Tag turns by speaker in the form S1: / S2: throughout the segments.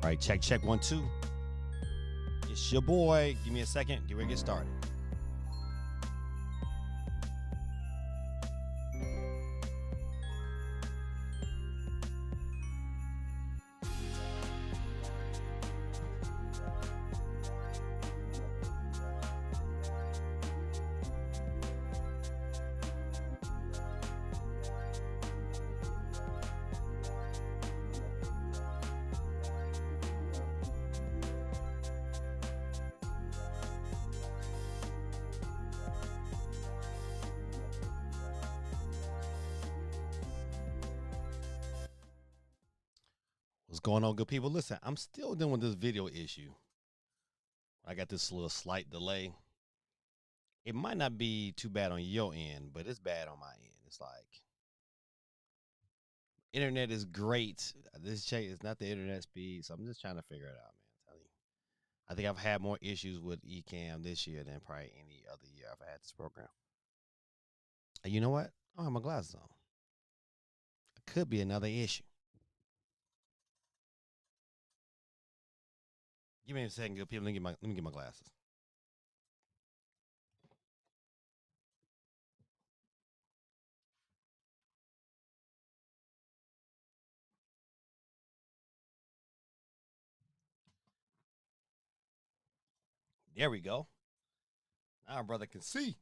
S1: All right, check 1 2. It's your boy. Give me a second. Get ready to get started. going on, good people? Listen, I'm still dealing with this video issue. I got this little slight delay. It might not be too bad on your end, but it's bad on my end. It's like internet is great. This check is not the internet speed, so I'm just trying to figure it out, man. I'm telling you. I think I've had more issues with Ecamm this year than probably any other year I've had this program. And you know what? I don't have my glasses on. It could be another issue. Give me a second, good people. Let me get my glasses. There we go. Now our brother can see.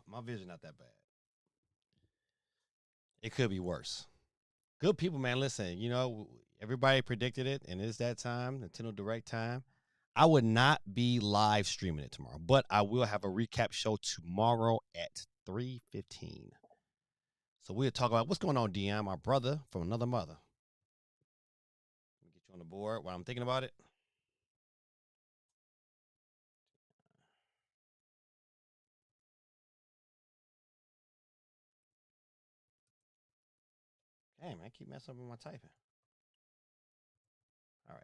S1: My vision not that bad. It could be worse. Good people, man. Listen, everybody predicted it, and it's that time, Nintendo Direct time. I would not be live streaming it tomorrow, but I will have a recap show tomorrow at 3:15. So we'll talk about what's going on, Dion, my brother from another mother. Let me get you on the board while I'm thinking about it. Hey, man, keep messing up with my typing. All right,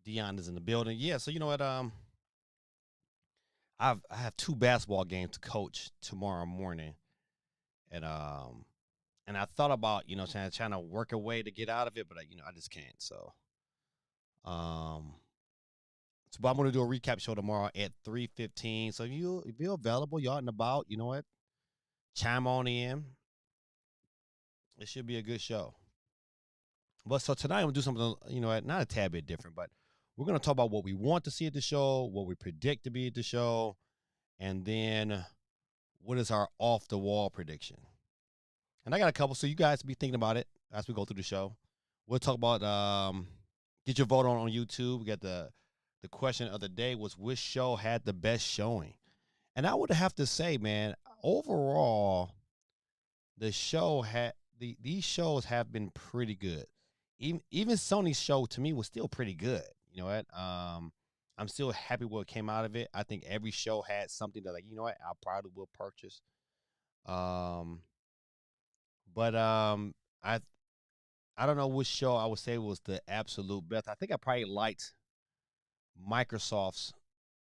S1: there you go. Dion is in the building. Yeah, so you know what? I have two basketball games to coach tomorrow morning, and I thought about trying to work a way to get out of it, but I just can't. Um, but I'm gonna do a recap show tomorrow at 3:15. So if you're available, you're out and about, you know what? Chime on in. It should be a good show. But so tonight I'm gonna do something, not a tad bit different, but we're gonna talk about what we want to see at the show, what we predict to be at the show, and then what is our off the wall prediction. And I got a couple, so you guys be thinking about it as we go through the show. We'll talk about get your vote on YouTube. We got the question of the day was which show had the best showing, and I would have to say, man, overall, the show had these shows have been pretty good. Even Sony's show to me was still pretty good. You know what? I'm still happy what came out of it. I think every show had something that, like, you know what, I probably will purchase. Um, but I don't know which show I would say was the absolute best. I think I probably liked Microsoft's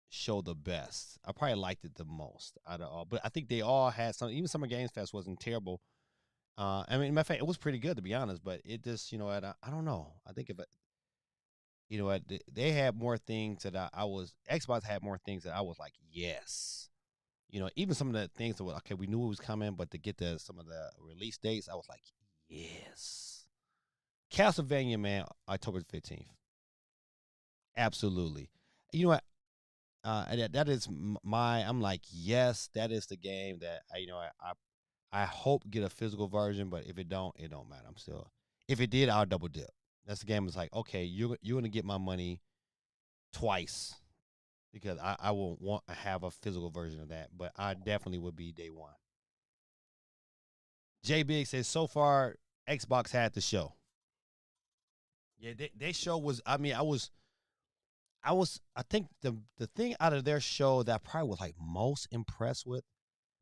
S1: show the best. I probably liked it the most out of all. But I think they all had some. Even Summer Games Fest wasn't terrible. I mean, matter of fact, it was pretty good to be honest. But it just, I don't know. I think if it, what, they had more things that I was. Xbox had more things that I was like, yes. Even some of the things that were okay. We knew it was coming, but to get some of the release dates, I was like, yes. Castlevania, man, October 15th. Absolutely. You know what? That is I'm like, yes, that is the game that I hope get a physical version, but if it don't matter. I'm still, if it did, I'll double dip. That's the game. It's like, okay, you're gonna get my money twice because I will want to have a physical version of that, but I definitely would be day one. J Big says so far Xbox had the show. Yeah, they show was. I mean, I think the thing out of their show that I probably was like most impressed with,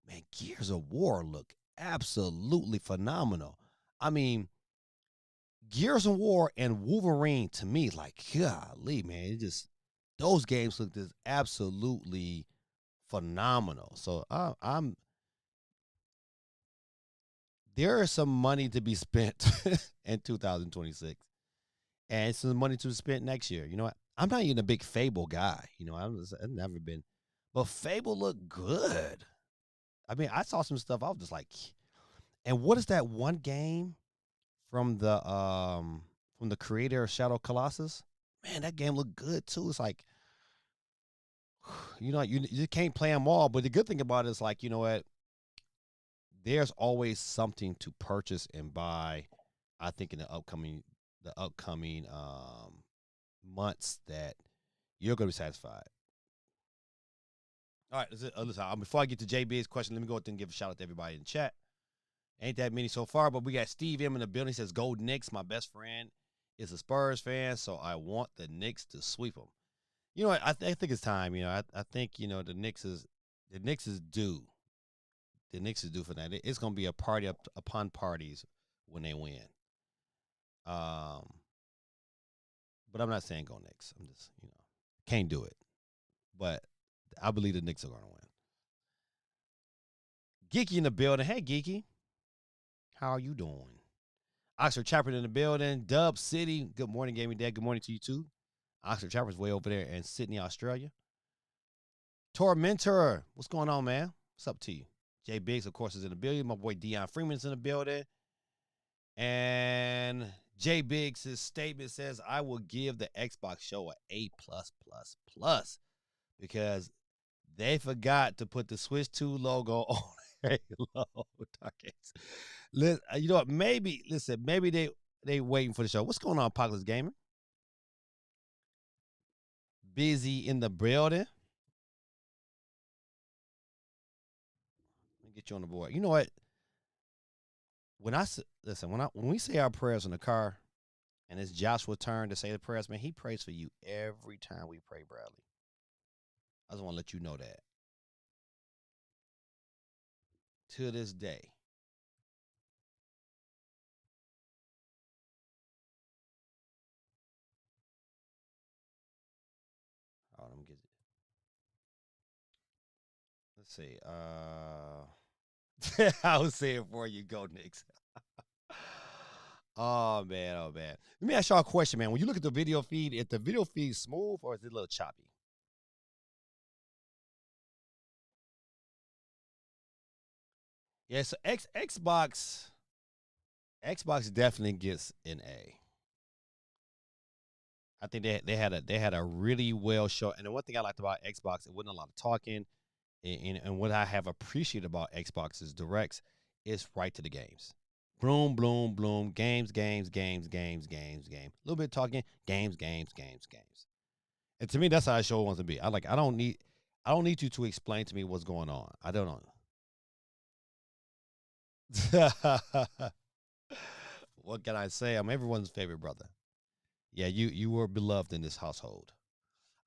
S1: man, Gears of War look absolutely phenomenal. I mean, Gears of War and Wolverine to me, like, golly, man, it just those games look just absolutely phenomenal. So I'm there is some money to be spent in 2026, and some money to be spent next year. You know what? I'm not even a big Fable guy. I've never been, but Fable looked good. I mean, I saw some stuff. I was just like, and what is that one game from the creator of Shadow Colossus? Man, that game looked good too. It's like, you can't play them all, but the good thing about it is, like, you know what? There's always something to purchase and buy. I think in the upcoming months that you're going to be satisfied. All right, listen, before I get to JB's question, let me go ahead and give a shout out to everybody in chat. Ain't that many so far, but we got Steve M in the building. He says, "Go Knicks." My best friend is a Spurs fan, so I want the Knicks to sweep them. You know what? I think it's time. I think the Knicks is due. The Knicks is due for that. It's gonna be a party up upon parties when they win. Um, but I'm not saying go Knicks. I'm just can't do it. But I believe the Knicks are gonna win. Geeky in the building. Hey, Geeky, how are you doing? Oxford Chapter in the building. Dub City. Good morning, Gaming Dad. Good morning to you too. Oxford Chapper's way over there in Sydney, Australia. Tormentor, what's going on, man? What's up to you? Jay Biggs, of course, is in the building. My boy Dion Freeman's in the building. And Jay Biggs' statement says, I will give the Xbox show a A plus plus plus because they forgot to put the Switch 2 logo on Halo targets. You know what? Maybe they waiting for the show. What's going on, Apocalypse Gamer? Busy in the building. Let me get you on the board. You know what? When we say our prayers in the car, and it's Joshua's turn to say the prayers, man, he prays for you every time we pray, Bradley. I just want to let you know that to this day. Oh, let me get it. Let's see. I'll say it for you. Go, Knicks. Oh man, oh man. Let me ask y'all a question, man. When you look at the video feed, is the video feed smooth or is it a little choppy? Yeah, so Xbox definitely gets an A. I think they had a really well show. And the one thing I liked about Xbox, it wasn't a lot of talking. And what I have appreciated about Xbox's directs is right to the games. Bloom, bloom, bloom. Games, games, games, games, games, games. A little bit talking. Games, games, games, games. And to me, that's how a show wants to be. I don't need you to explain to me what's going on. I don't know. What can I say? I'm everyone's favorite brother. Yeah, you were beloved in this household.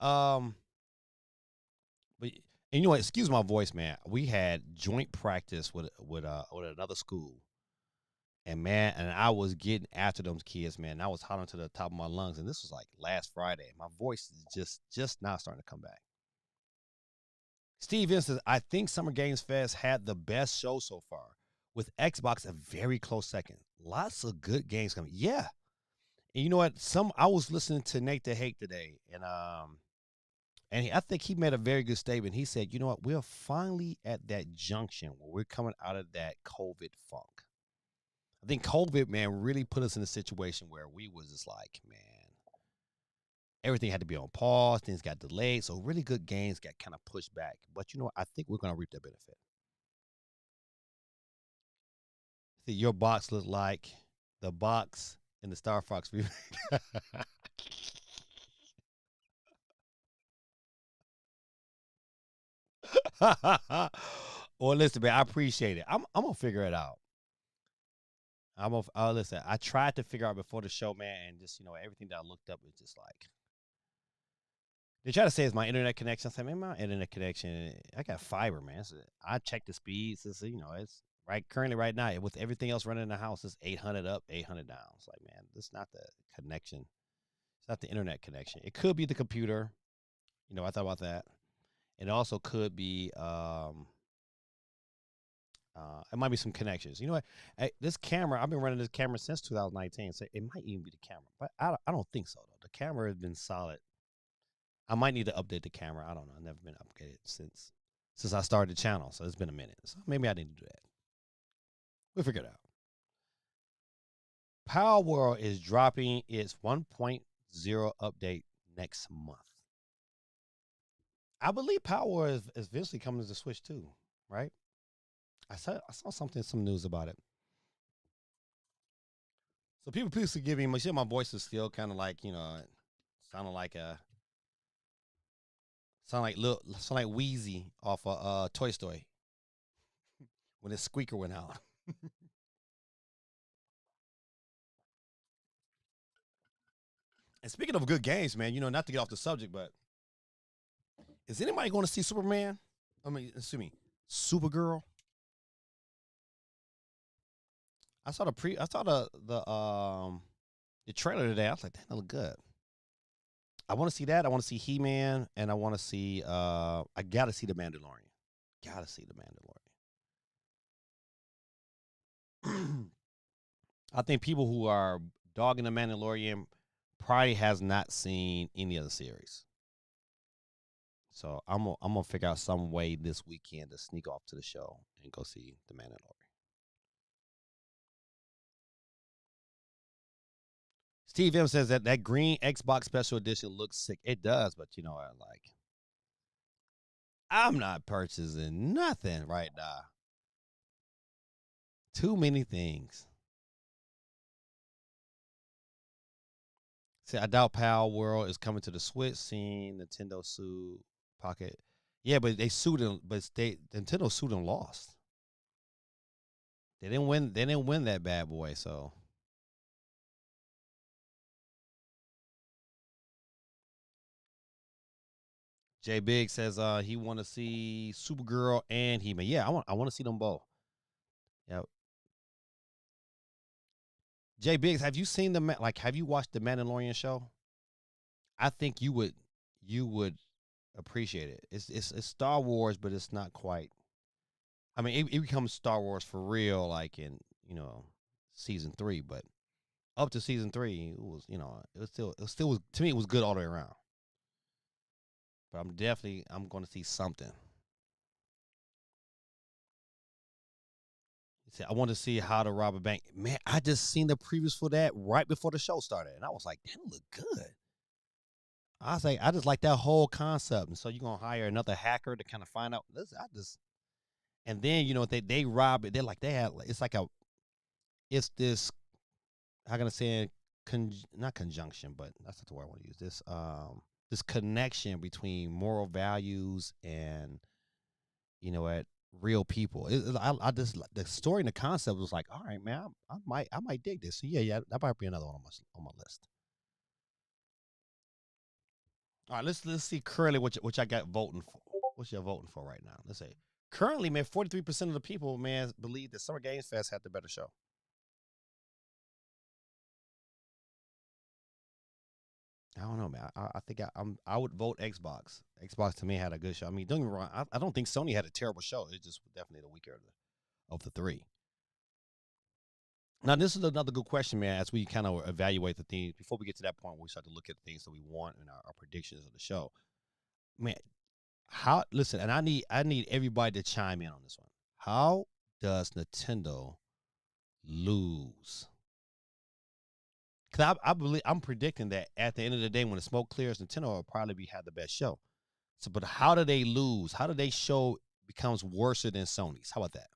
S1: Um, but and you know what? Excuse my voice, man. We had joint practice with another school, and man, and I was getting after those kids, man. I was hollering to the top of my lungs, and this was like last Friday. My voice is just now starting to come back. Steve says, I think Summer Games Fest had the best show so far, with Xbox a very close second. Lots of good games coming. Yeah, and you know what? I was listening to Nate the Hate today, and I think he made a very good statement. He said, "You know what? We're finally at that junction where we're coming out of that COVID funk. I think COVID, man, really put us in a situation where we was just like, man, everything had to be on pause. Things got delayed, so really good games got kind of pushed back. But you know what? I think we're going to reap that benefit. See, your box looked like the box in the Star Fox remake. Well, listen, man, I appreciate it. I'm gonna figure it out. Listen. I tried to figure out before the show, man, and just everything that I looked up was just like they try to say it's my internet connection. I said, man, my internet connection, I got fiber, man. So I check the speeds. It's right currently right now with everything else running in the house. It's 800 up, 800 down. It's like, man, this is not the connection. It's not the internet connection. It could be the computer. I thought about that. It also could be it might be some connections. You know what? This camera, I've been running this camera since 2019, so it might even be the camera, but I don't think so though. The camera has been solid. I might need to update the camera. I don't know. I've never been upgraded since I started the channel, so it's been a minute. So maybe I need to do that. We'll figure it out. Power World is dropping its 1.0 update next month. I believe Power World is eventually coming to the Switch too, right? I saw some news about it. So people please forgive me. My voice is still kind of like sounding like a sound like Wheezy off of Toy Story when his squeaker went out. And speaking of good games, man, not to get off the subject, but is anybody going to see Superman? I mean, excuse me, Supergirl. I saw the trailer today. I was like, that look good. I want to see that. I want to see He-Man, and I want to see. I gotta see the Mandalorian. Gotta see the Mandalorian. I think people who are dogging the Mandalorian probably has not seen any of the series. So I'm gonna figure out some way this weekend to sneak off to the show and go see the Mandalorian. Steve M says that green Xbox Special Edition looks sick. It does, but you know what? Like, I'm not purchasing nothing right now. Too many things. See, I doubt Pal World is coming to the Switch. Seeing Nintendo sue Pocket. Yeah, but they sued him. But Nintendo sued and lost. They didn't win. They didn't win that bad boy. So Jay Big says he want to see Supergirl and He Man. Yeah, I want to see them both. Yeah. Jay Biggs, have you seen have you watched the Mandalorian show? I think you would appreciate it. It's Star Wars, but it's not quite. I mean, it becomes Star Wars for real, like in season 3. But up to season 3, it was it was to me it was good all the way around. But I'm going to see something. He said, I want to see how to rob a bank. Man, I just seen the previews for that right before the show started, and I was like, that look good. I was like, I just like that whole concept. And so you're gonna hire another hacker to kind of find out. And then they rob it. They're like it's like it's this, how can I say it? Not conjunction, but that's not the word I want to use. This connection between moral values and what real people. I just the story and the concept was like, all right, man, I might dig this. So yeah, that might be another one on my list. All right, let's see currently which I got voting for. What you're voting for right now? Let's say currently, man, 43% of the people, man, believe that Summer Games Fest had the better show. I don't know, man. I think I would vote Xbox. Xbox to me had a good show. I mean, don't get me wrong. I don't think Sony had a terrible show. It's just definitely the weaker of the three. Now, this is another good question, man. As we kind of evaluate the things before we get to that point where we start to look at the things that we want and our predictions of the show, man. How listen, and I need everybody to chime in on this one. How does Nintendo lose? Because I believe I'm predicting that at the end of the day, when the smoke clears, Nintendo will probably have the best show. So, but how do they lose? How do they show becomes worse than Sony's? How about that?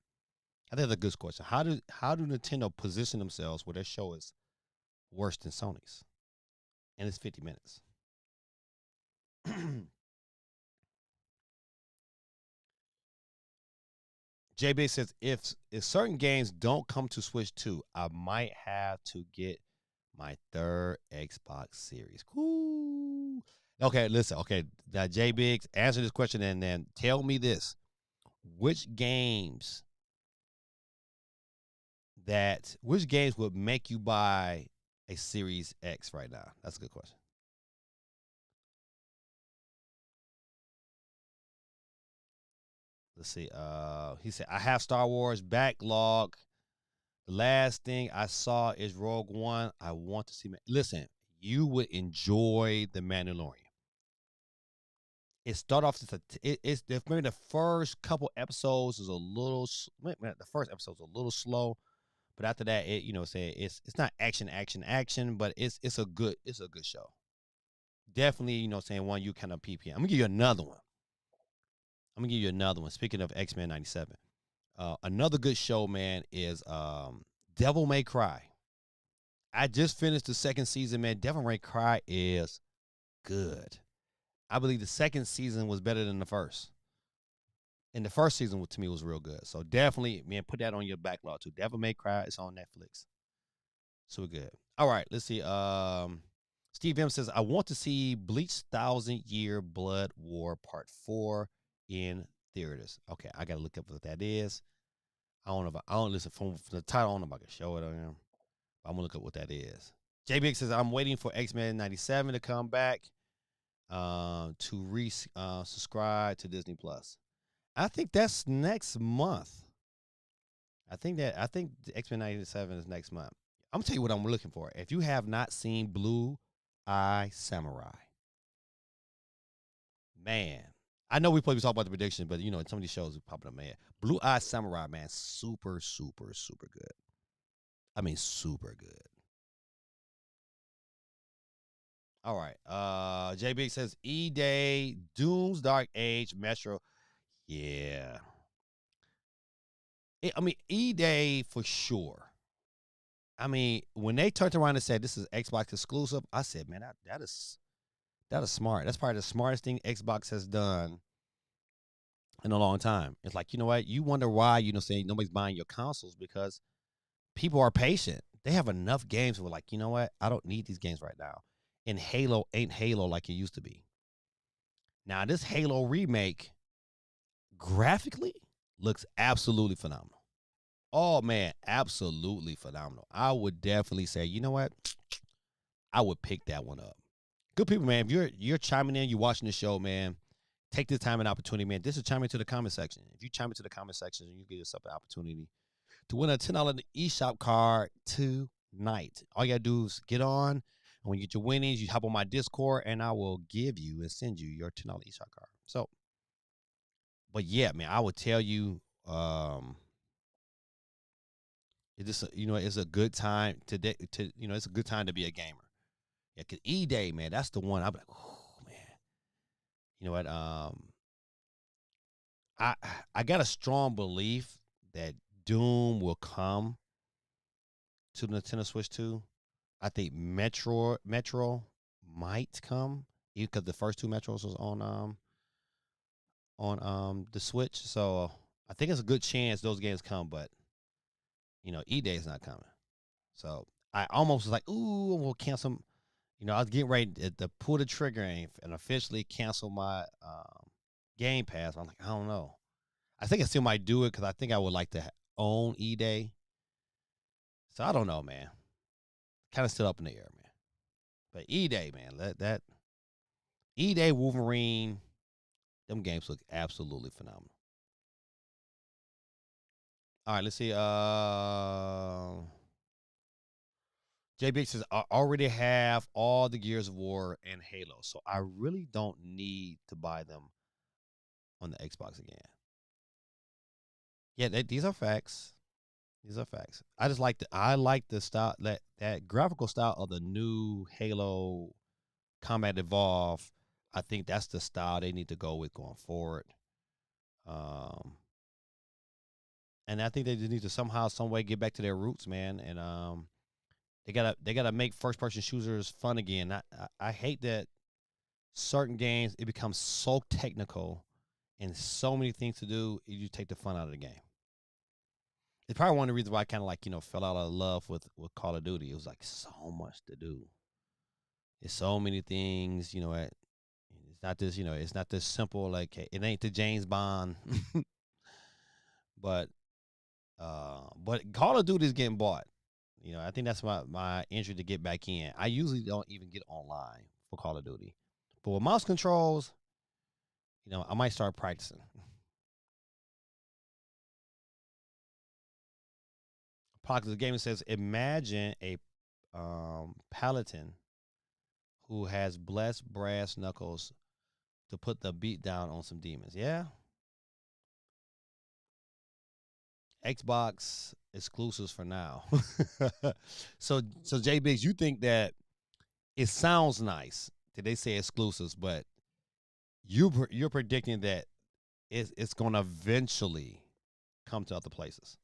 S1: I think that's a good question. How do Nintendo position themselves where their show is worse than Sony's, and it's 50 minutes? JB says if certain games don't come to Switch 2, I might have to get my third Xbox Series. Cool. Okay, listen. Okay, now J Biggs, answer this question and then tell me this: which games would make you buy a Series X right now? That's a good question. Let's see. He said I have Star Wars backlog. The last thing I saw is Rogue One. I want to see. Listen, you would enjoy the Mandalorian. It start off as it's maybe the first couple episodes is a little. The first episode is a little slow, but after that, say it's not action, but it's a good show. Definitely, saying one you kind of PP. I'm gonna give you another one. Speaking of X-Men '97, another good show, man, is Devil May Cry. I just finished the second season, man. Devil May Cry is good. I believe the second season was better than the first. And the first season to me was real good. So definitely, man, put that on your backlog too. Devil May Cry is on Netflix. So good. All right, let's see. Steve M says, I want to see Bleach 1,000 Year Blood War Part 4 in theaters. Okay, I gotta look up what that is. I don't know if I don't listen from the title. I don't know if I can show it on him. I'm gonna look up what that is. J Big says, I'm waiting for X-Men 97 to come back to subscribe to Disney Plus. I think that's next month. I think X-Men 97 is next month. I'm gonna tell you what I'm looking for. If you have not seen Blue Eye Samurai, man, I know we probably talk about the predictions, but you know, some of these shows are popping up, man. Blue Eye Samurai, man, super, super, super good. I mean, super good. All right. J Big says E Day, Doom's Dark Age, Metro. Yeah. I mean, E Day for sure. I mean, when they turned around and said this is Xbox exclusive, I said, man, that is smart. That's probably the smartest thing Xbox has done in a long time. It's like, you know what? You wonder why, you know, saying nobody's buying your consoles because people are patient. They have enough games where, like, you know what? I don't need these games right now. And Halo ain't Halo like it used to be. Now, this Halo remake graphically looks absolutely phenomenal. Oh man, absolutely phenomenal. I would definitely say, you know what? I would pick that one up. Good people, man. If you're chiming in, you're watching the show, man. Take this time and opportunity, man. This is chime into the comment section. If you chime into the comment section, you give yourself the opportunity to win a $10 eShop card tonight. All you gotta do is get on, and when you get your winnings, you hop on my Discord, and I will give you and send you your $10 eShop card. So, but yeah, man, I would tell you, it's just, you know, it's a good time today. It's a good time to be a gamer. Yeah, cause E Day, man, that's the one. I'm like, oh man, you know what? I I got a strong belief that Doom will come to the Nintendo Switch 2. I think Metro might come because the first two Metros was on the Switch. So I think it's a good chance those games come, but you know, E Day is not coming. So I almost was like, ooh, we'll cancel. You know, I was getting ready to pull the trigger and officially cancel my Game Pass. I'm like, I don't know. I think I still might do it because I think I would like to own E Day. So I don't know, man. Kind of still up in the air, man. But E Day, man, that E Day Wolverine, them games look absolutely phenomenal. All right, let's see. J Big says I already have all the Gears of War and Halo, so I really don't need to buy them on the Xbox again. Yeah, these are facts. These are facts. I like the style that graphical style of the new Halo Combat Evolve. I think that's the style they need to go with going forward. Um, and I think they just need to somehow, some way, get back to their roots, man. And they gotta make first person shooters fun again. I hate that certain games it becomes so technical and so many things to do. You take the fun out of the game. It's probably one of the reasons why I kind of like, you know, fell out of love with Call of Duty. It was like so much to do. It's so many things, you know. It's not this, you know, it's not this simple. Like it ain't the James Bond, but Call of Duty is getting bought. You know, I think that's my entry to get back in. I usually don't even get online for Call of Duty, but with mouse controls, you know, I might start practicing. Apocalypse Gaming says, imagine a paladin who has blessed brass knuckles to put the beat down on some demons. Yeah. Xbox exclusives for now. So J Biggs, you think that it sounds nice that they say exclusives, but you're predicting that it's going to eventually come to other places.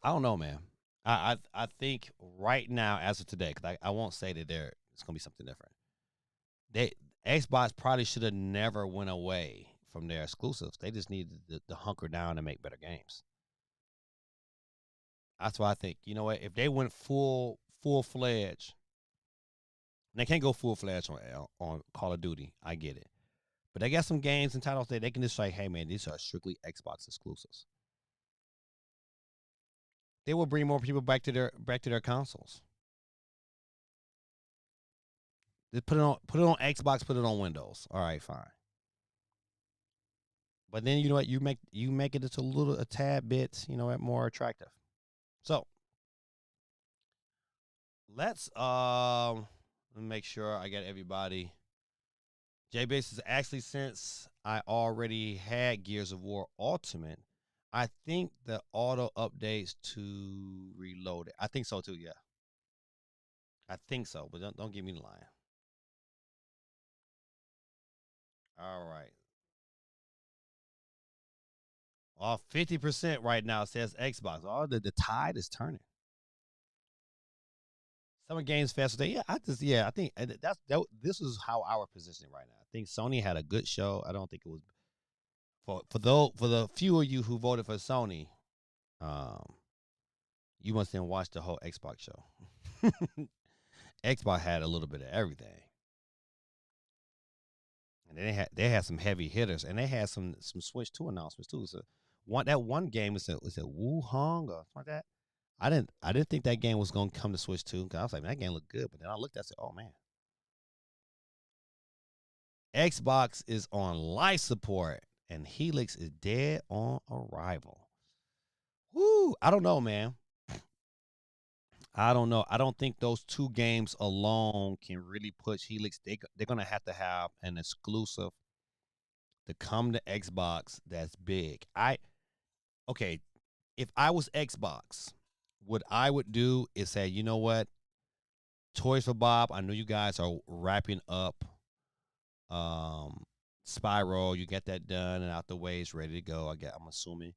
S1: I don't know, man. I think right now, as of today, because I won't say that it's going to be something different. They Xbox probably should have never went away from their exclusives. They just needed to hunker down and make better games. That's why I think. You know what? If they went full fledged, they can't go full fledged on Call of Duty. I get it, but they got some games and titles that they can just say, "Hey, man, these are strictly Xbox exclusives." They will bring more people back to their consoles. Just put it on Xbox, put it on Windows. All right, fine. But then you know what? You make it just a tad bit, more attractive. So let's make sure I got everybody. JBase is actually, since I already had Gears of War Ultimate, I think the auto updates to reload it. I think so too. Yeah, I think so. But don't give me the line. All right. 50% right now says Xbox. The tide is turning. Summer Games Festival. I think this is how our position right now. I think Sony had a good show. I don't think it was for the few of you who voted for Sony. Um, you must then watch the whole Xbox show. Xbox had a little bit of everything, and they had some heavy hitters, and they had some Switch 2 announcements too. So one game was a Wuhong or something like that. I didn't think that game was gonna come to Switch 2 because I was like, man, that game looked good, but then I looked at it, I said, oh man, Xbox is on life support, and Helix is dead on arrival. Woo! I don't know, man. I don't know. I don't think those two games alone can really push Helix. They're gonna have to have an exclusive to come to Xbox that's big. Okay. If I was Xbox, what I would do is say, you know what, Toys for Bob. I know you guys are wrapping up um Spiral. You get that done and out the way. It's ready to go. I'm assuming.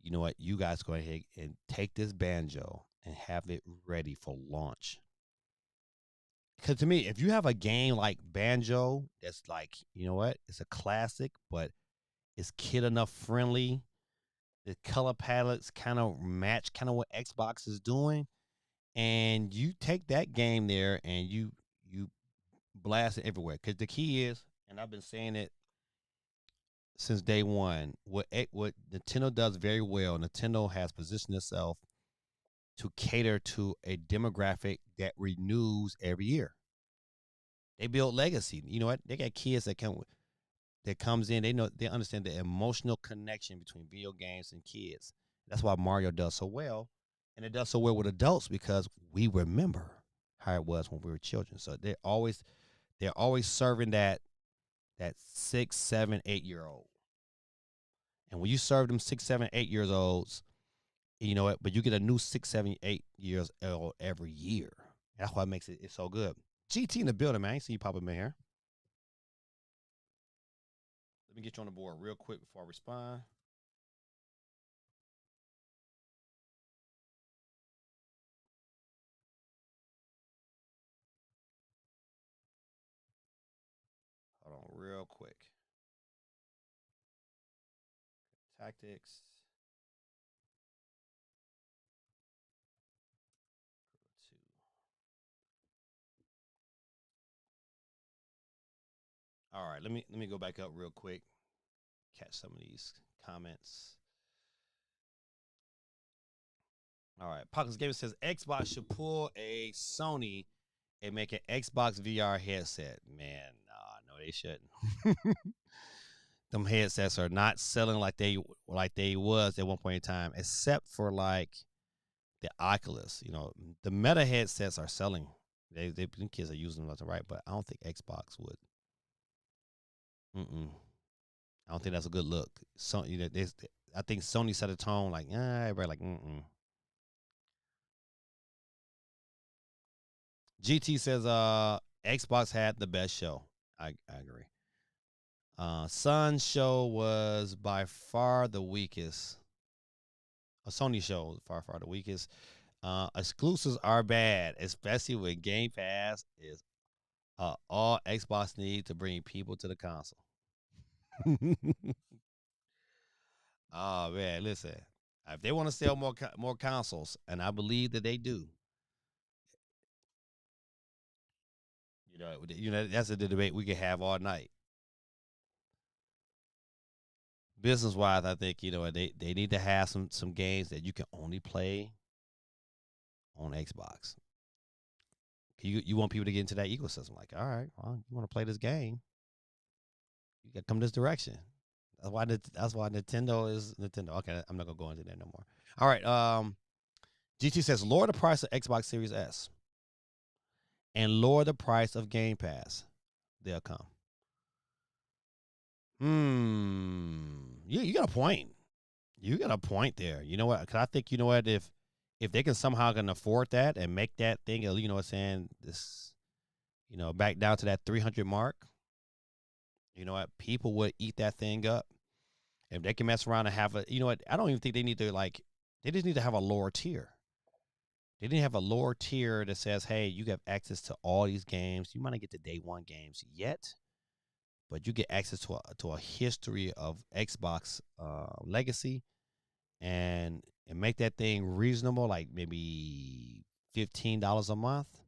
S1: You know what? You guys go ahead and take this banjo and have it ready for launch. Because to me, if you have a game like Banjo, that's like, you know what? It's a classic, but it's kid enough friendly. The color palettes kind of match kind of what Xbox is doing. And you take that game there and you blast it everywhere. Because the key is, and I've been saying it since day one, what Nintendo does very well, Nintendo has positioned itself to cater to a demographic that renews every year. They build legacy. You know what? They got kids that comes in. They understand the emotional connection between video games and kids. That's why Mario does so well, and it does so well with adults because we remember how it was when we were children. So they're always serving that 6, 7, 8 year old. And when you serve them 6, 7, 8 years olds, you know what? But you get a new 6, 7, 8 years old every year. That's why it makes it's so good. GT in the building, man. I ain't see you pop up in here. Let me get you on the board real quick before I respond. Hold on, real quick. Tactics. Two. All right, let me go back up real quick. Catch some of these comments. All right, Pockets Gamer says Xbox should pull a Sony and make an Xbox VR headset. Man, nah, no, they shouldn't. Them headsets are not selling like they was at one point in time, except for like the Oculus. The Meta headsets are selling. Them kids are using them left and right, but I don't think Xbox would. Mm-mm. I don't think that's a good look. So I think Sony set a tone like, everybody like, mm-mm. GT says, Xbox had the best show. I agree. Sun's show was by far the weakest. A Sony show was far the weakest. Exclusives are bad, especially when Game Pass is all Xbox needs to bring people to the console. Oh man, listen. If they want to sell more consoles, and I believe that they do, that's a debate we could have all night. Business wise, I think they need to have some games that you can only play on Xbox. You want people to get into that ecosystem. Like, all right, well, you want to play this game, you got to come this direction. That's why Nintendo is Nintendo. Okay, I'm not gonna go into that no more. All right. GT says lower the price of Xbox Series S and lower the price of Game Pass. They'll come. You got a point. You got a point there. You know what? Because I think if they can somehow can afford that and make that thing, saying this, back down to that 300 mark. You know what? People would eat that thing up. If they can mess around and have I don't even think they need to they just need to have a lower tier. They didn't have a lower tier that says, hey, you have access to all these games. You might not get the day one games yet, but you get access to a history of Xbox legacy and make that thing reasonable, like maybe $15 a month.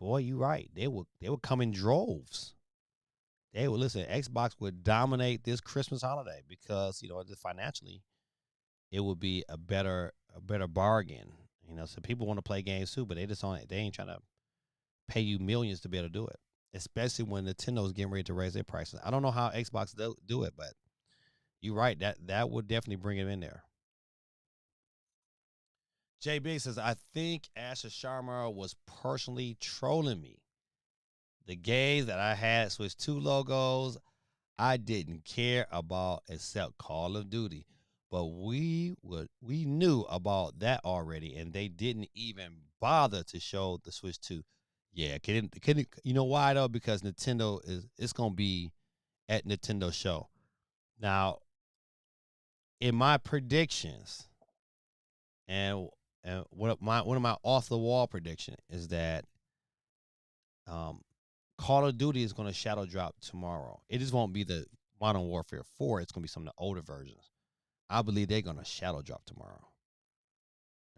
S1: Boy, you're right. They would come in droves. They would listen. Xbox would dominate this Christmas holiday because financially, it would be a better bargain. So people want to play games too, but they ain't trying to pay you millions to be able to do it. Especially when Nintendo's getting ready to raise their prices. I don't know how Xbox do it, but you're right. That would definitely bring it in there. JB says, I think Asher Sharma was personally trolling me. The games that I had Switch 2 logos, I didn't care about except Call of Duty. But we knew about that already, and they didn't even bother to show the Switch 2. Yeah, you know why though? Because Nintendo it's gonna be at Nintendo show. Now, in my predictions, and one of my off the wall prediction is that Call of Duty is going to shadow drop tomorrow. It just won't be the Modern Warfare 4. It's going to be some of the older versions. I believe they're going to shadow drop tomorrow.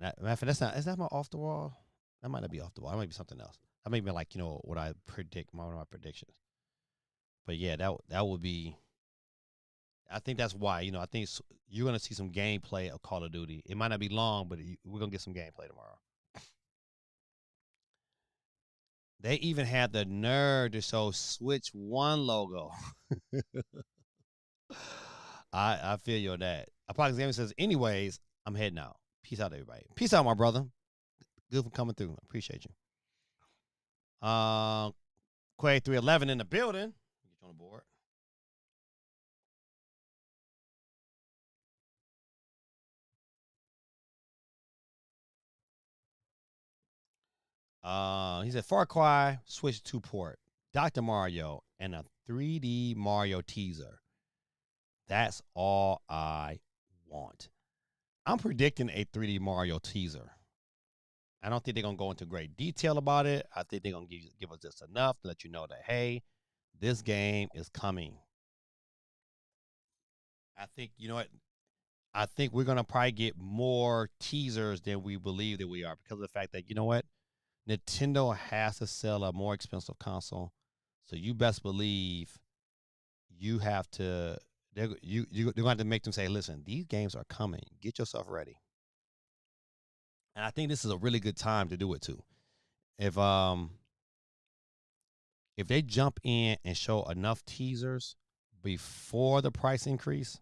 S1: And is that my off the wall? That might not be off the wall. That might be something else. That may be like what I predict, one of my predictions. But yeah, that would be. I think that's why I think you're going to see some gameplay of Call of Duty. It might not be long, but we're going to get some gameplay tomorrow. They even had the nerve to show Switch 1 logo. I feel you on that. Apocalypse Gaming says, anyways, I'm heading out. Peace out, everybody. Peace out, my brother. Good for coming through. Appreciate you. Quay 311 in the building. Get you on the board. He said Far Cry Switch 2 port, Dr. Mario, and a 3D Mario teaser. That's all I want. I'm predicting a 3D Mario teaser. I don't think they're going to go into great detail about it. I think they're going to give us just enough to let you know that, hey, this game is coming. I think, I think we're going to probably get more teasers than we believe that we are because of the fact that, Nintendo has to sell a more expensive console. So you best believe you have to, they're going to have to make them say, listen, these games are coming. Get yourself ready. And I think this is a really good time to do it too. If they jump in and show enough teasers before the price increase,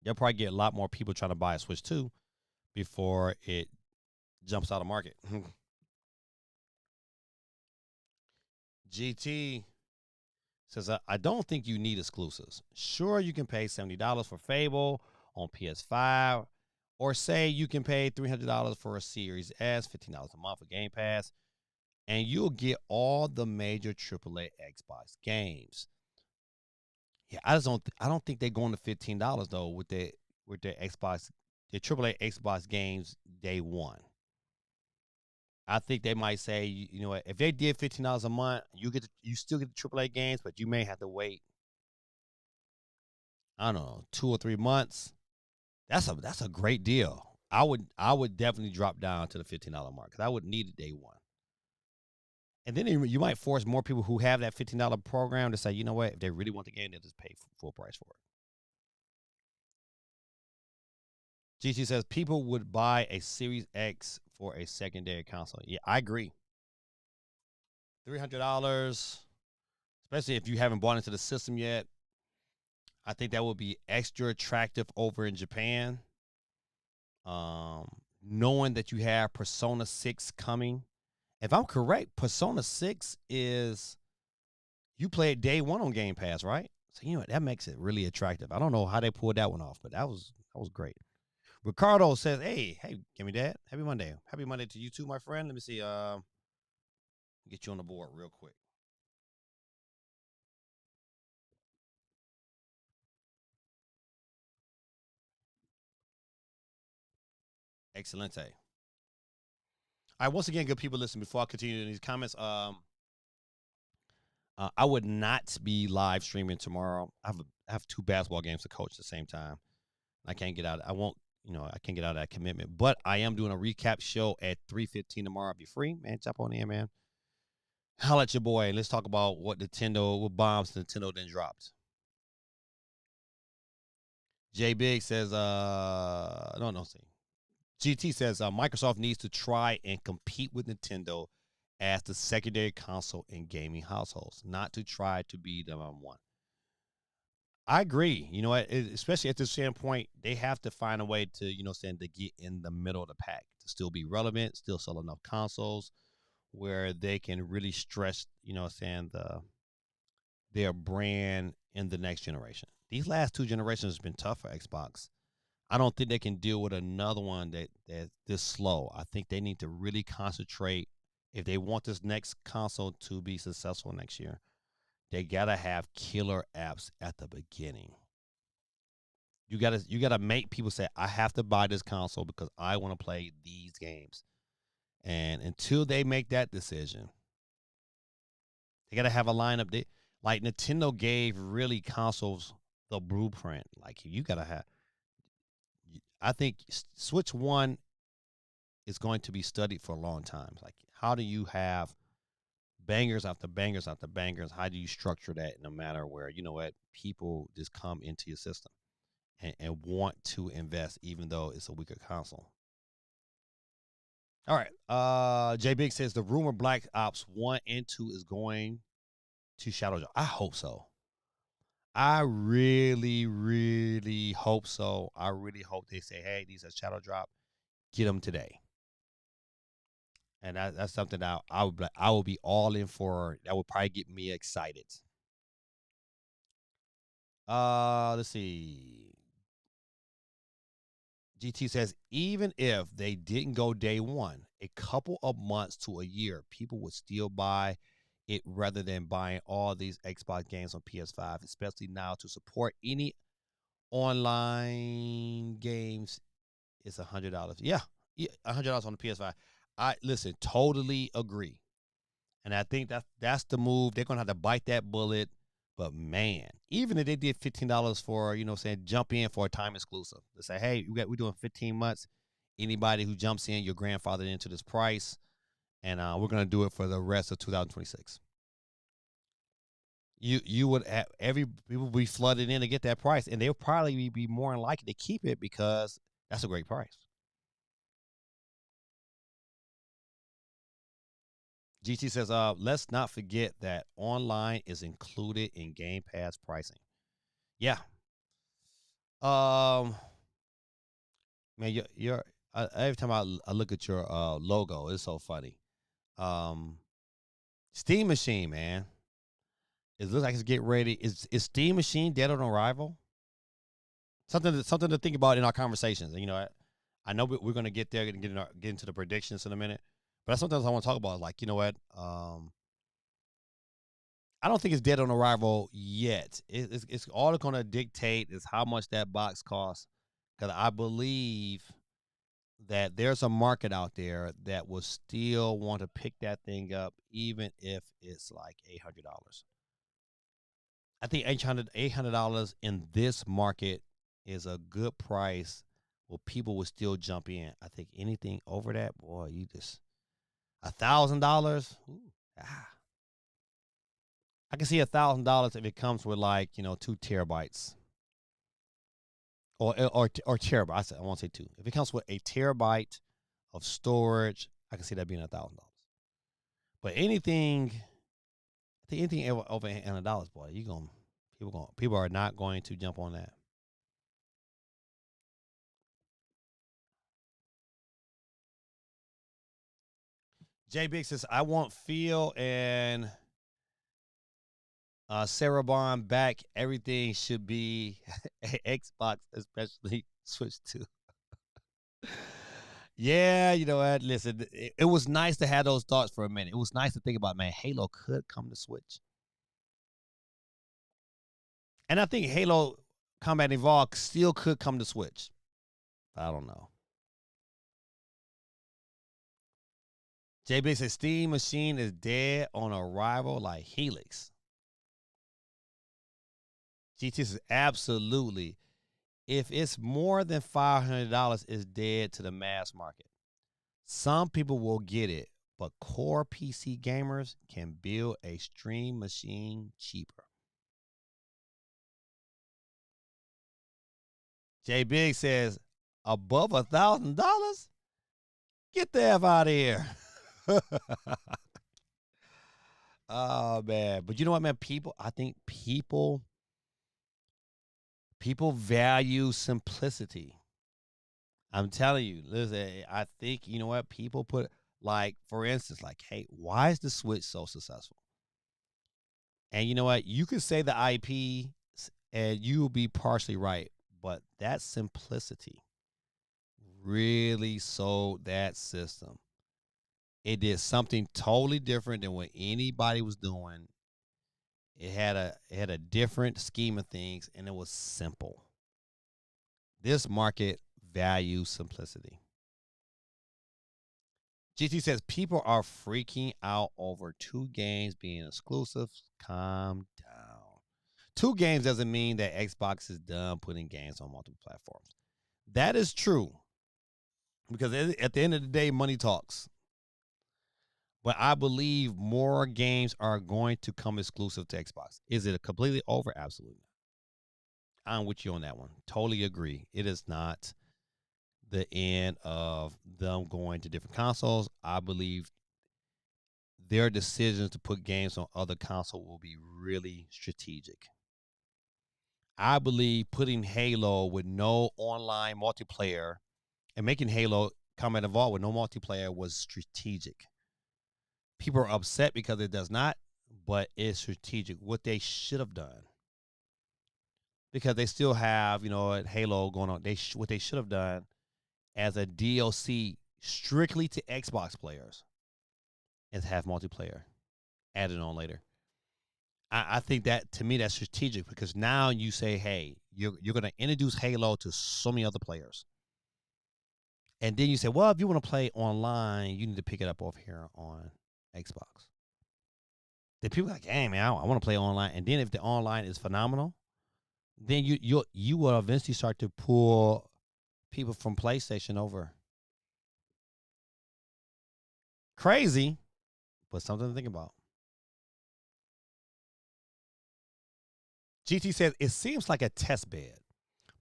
S1: they'll probably get a lot more people trying to buy a Switch 2 before it jumps out of market. GT says, I don't think you need exclusives. Sure, you can pay $70 for Fable on PS5, or say you can pay $300 for a Series S, $15 a month for Game Pass, and you'll get all the major AAA Xbox games. Yeah, I don't think they're going to $15 though with their Xbox, the AAA Xbox games day one. I think they might say, what, if they did $15 a month, you still get the AAA games, but you may have to wait, I don't know, 2 or 3 months That's a great deal. I would definitely drop down to the $15 mark because I would need it day one. And then you might force more people who have that $15 program to say, you know what, if they really want the game, they'll just pay full price for it. GT says people would buy a Series X for a secondary console. Yeah, I agree. $300, especially if you haven't bought into the system yet. I think that would be extra attractive over in Japan. Knowing that you have Persona 6 coming. If I'm correct, Persona 6 is you play it day one on Game Pass, right? So you know what, that makes it really attractive. I don't know how they pulled that one off, but that was great. Ricardo says, hey, give me that. Happy Monday. Happy Monday to you too, my friend. Let me see. Get you on the board real quick. Excelente. All right, once again, good people, listen, before I continue in these comments, I would not be live streaming tomorrow. I have two basketball games to coach at the same time. I can't get out. I won't. I can't get out of that commitment. But I am doing a recap show at 3:15 tomorrow. I'll be free, man. Jump on in, man. Holla at your boy, and let's talk about what bombs Nintendo then dropped. J Big says, no, see. GT says Microsoft needs to try and compete with Nintendo as the secondary console in gaming households, not to try to be the number one. I agree. You know what? Especially at this standpoint, they have to find a way to, to get in the middle of the pack to still be relevant, still sell enough consoles where they can really stretch, their brand in the next generation. These last two generations has been tough for Xbox. I don't think they can deal with another one that's this slow. I think they need to really concentrate if they want this next console to be successful next year. They gotta have killer apps at the beginning. You gotta make people say, I have to buy this console because I want to play these games. And until they make that decision, they gotta have a lineup. Like Nintendo gave really consoles the blueprint. Like you gotta have. I think Switch One is going to be studied for a long time. Like how do you have bangers after bangers after bangers? How do you structure that in a manner where people just come into your system and want to invest, even though it's a weaker console? All right. J Big says the rumor Black Ops 1 and 2 is going to Shadow Drop. I hope so. I really, really hope so. I really hope they say, hey, these are Shadow Drop. Get them today. And that's something that I would be all in for. That would probably get me excited. Let's see. GT says even if they didn't go day one, a couple of months to a year, people would still buy it rather than buying all these Xbox games on PS5, especially now to support any online games. It's $100. Yeah, $100 on the PS5. I listen, totally agree, and I think that's the move. They're gonna have to bite that bullet. But man, even if they did $15 for, saying jump in for a time exclusive, to say, hey, we're doing 15 months. Anybody who jumps in, your grandfather into this price, and we're gonna do it for the rest of 2026. You would have every people be flooded in to get that price, and they'll probably be more than likely to keep it because that's a great price. GT says, let's not forget that online is included in Game Pass pricing. Yeah. Um, man, you're every time I look at your logo, it's so funny. Um, Steam Machine, man, it looks like it's getting ready. Is Steam Machine dead on arrival? Something to think about in our conversations. I know we're gonna get there and get into the predictions in a minute, but that's sometimes I want to talk about. Like, you know what? I don't think it's dead on arrival yet. It's all it's gonna dictate is how much that box costs, because I believe that there's a market out there that will still want to pick that thing up, even if it's like $800. I think $800 in this market is a good price well, people would still jump in. I think anything over that, boy, you just $1,000. Ah, I can see $1,000 if it comes with like 2 terabytes or terabyte. I won't say two. If it comes with a terabyte of storage, I can see that being $1,000. But anything, I think anything over $100, boy, people are not going to jump on that. Jay Big says, I want Phil and Sarah Bond back. Everything should be Xbox, especially Switch 2. Yeah, you know what? Listen, it was nice to have those thoughts for a minute. It was nice to think about, man, Halo could come to Switch. And I think Halo Combat Evolved still could come to Switch. I don't know. JB says Steam Machine is dead on arrival like Helix. GT says absolutely. If it's more than $500, it's dead to the mass market. Some people will get it, but core PC gamers can build a stream machine cheaper. Jay Big says above $1,000. Get the F out of here. Oh man, but you know what, man? I think people value simplicity. I'm telling you, listen, I think you know what people put like, for instance, like, hey, why is the Switch so successful? And you know what? You could say the IP, and you will be partially right, but that simplicity really sold that system. It did something totally different than what anybody was doing. It had a different scheme of things, and it was simple. This market values simplicity. GT says people are freaking out over two games being exclusive. Calm down. Two games doesn't mean that Xbox is done putting games on multiple platforms. That is true because at the end of the day, money talks. But I believe more games are going to come exclusive to Xbox. Is it completely over? Absolutely not. I'm with you on that one. Totally agree. It is not the end of them going to different consoles. I believe their decisions to put games on other consoles will be really strategic. I believe putting Halo with no online multiplayer and making Halo Combat Evolved with no multiplayer was strategic. People are upset because it does not, but it's strategic. What they should have done, because they still have, Halo going on. What they should have done as a DLC strictly to Xbox players is have multiplayer added on later. I think that to me that's strategic because now you say, hey, you're going to introduce Halo to so many other players, and then you say, well, if you want to play online, you need to pick it up over here on Xbox. Then people are like, hey man, I want to play online, and then if the online is phenomenal, then you will eventually start to pull people from PlayStation over. Crazy, but something to think about. GT says it seems like a test bed.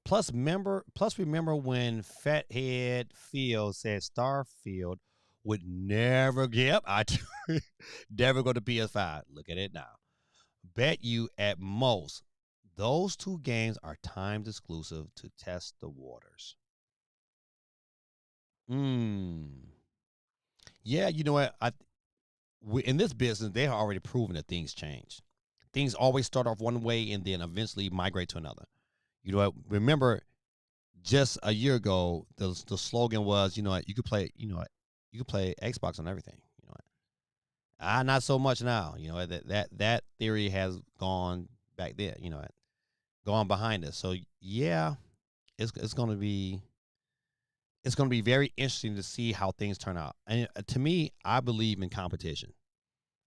S1: Plus remember when Fathead Field said Starfield would never get I never go to PS5. Look at it now. Bet you at most those two games are timed exclusive to test the waters. Hmm. Yeah, you know what? In this business, they have already proven that things change. Things always start off one way and then eventually migrate to another. You know what? Remember, just a year ago, the slogan was, you know what, you could play Xbox on everything. You know what? Not so much now. You know that theory has gone back there. You know, gone behind us. So yeah, it's going to be very interesting to see how things turn out. And to me, I believe in competition.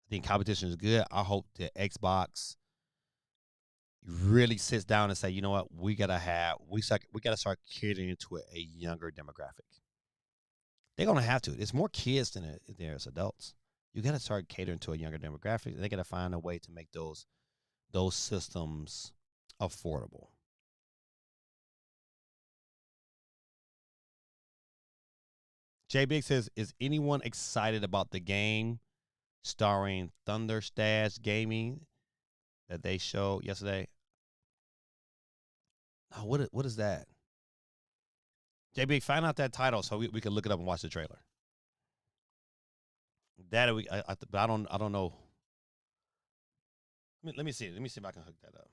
S1: I think competition is good. I hope that Xbox really sits down and say, you know what, we gotta start catering to a younger demographic. They're gonna have to. There's more kids than there's adults. You gotta start catering to a younger demographic. They gotta find a way to make those systems affordable. Jay Big says, is anyone excited about the game starring Thunder Stash Gaming that they showed yesterday? Oh, what is that? Jay Big, find out that title so we can look it up and watch the trailer. That but I don't know. Let me see. Let me see if I can hook that up.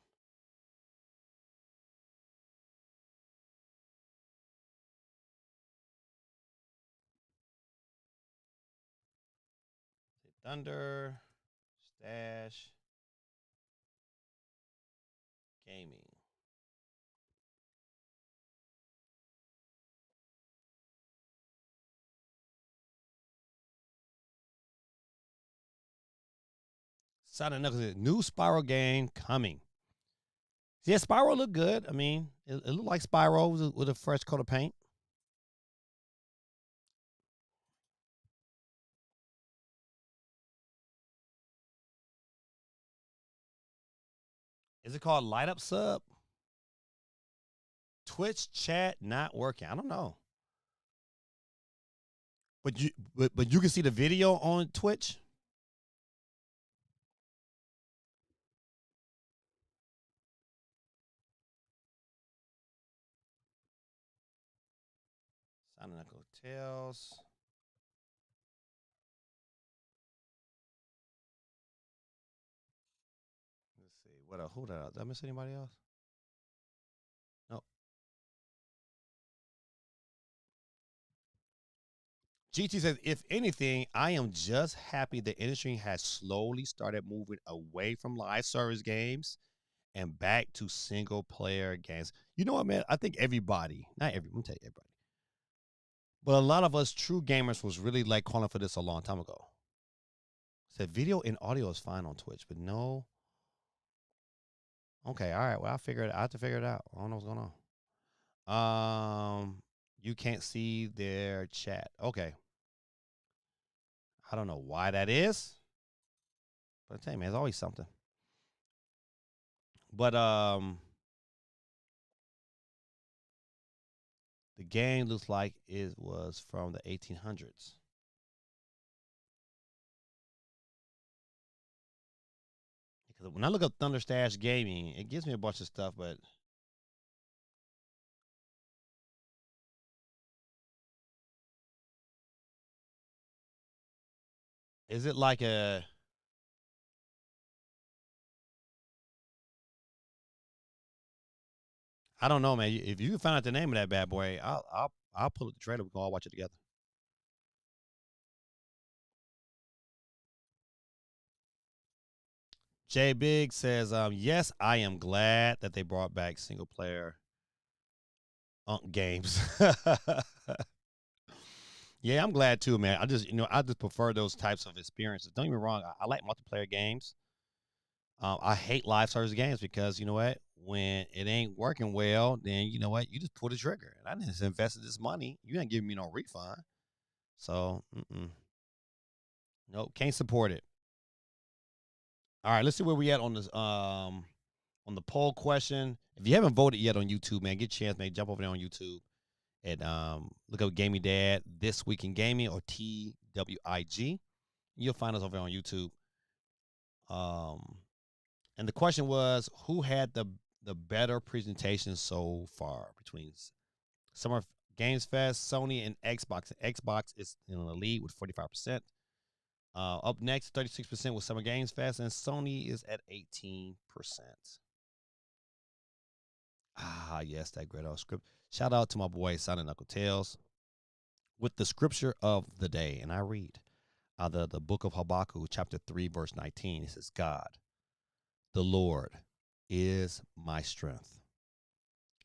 S1: Thunder Stash Gaming. Sonic Knuckles, new Spyro game coming. Yeah, Spyro looked good. I mean, it looked like Spyro with a fresh coat of paint. Is it called Light Up Sub? Twitch chat not working. I don't know. But you can see the video on Twitch. Sonic Hotels. Let's see. What else? Who that? Did I miss anybody else? No. GT says, if anything, I am just happy the industry has slowly started moving away from live service games and back to single player games. You know what, man? I think everybody, not everyone, I'm tell you everybody, but a lot of us true gamers was really like calling for this a long time ago. Said video and audio is fine on Twitch, but no. Okay, all right. Well, I have to figure it out. I don't know what's going on. You can't see their chat. Okay. I don't know why that is. But I tell you, man, there's always something. But the game looks like it was from the 1800s. Because when I look up Thunder Stash Gaming, it gives me a bunch of stuff, but is it like a? I don't know, man. If you can find out the name of that bad boy, I'll pull up the trailer. We can all watch it together. Jay Big says, yes, I am glad that they brought back single player games. Yeah, I'm glad too, man. I just prefer those types of experiences. Don't get me wrong. I like multiplayer games. I hate live service games because you know what? When it ain't working well, then you know what? You just pull the trigger. And I just invested this money. You ain't giving me no refund. So, nope, can't support it. All right, let's see where we at on this. On the poll question. If you haven't voted yet on YouTube, man, get a chance, man. Jump over there on YouTube and look up Gaming Dad This Week in Gaming or TWIG. You'll find us over there on YouTube. And the question was, who had the better presentation so far between Summer Games Fest, Sony, and Xbox? And Xbox is in the lead with 45%. Up next, 36% with Summer Games Fest, and Sony is at 18%. Ah, yes, that great old script. Shout out to my boy Sonic Knuckle Tales with the scripture of the day, and I read the book of Habakkuk, chapter 3, verse 19. It says, God, the Lord, is my strength.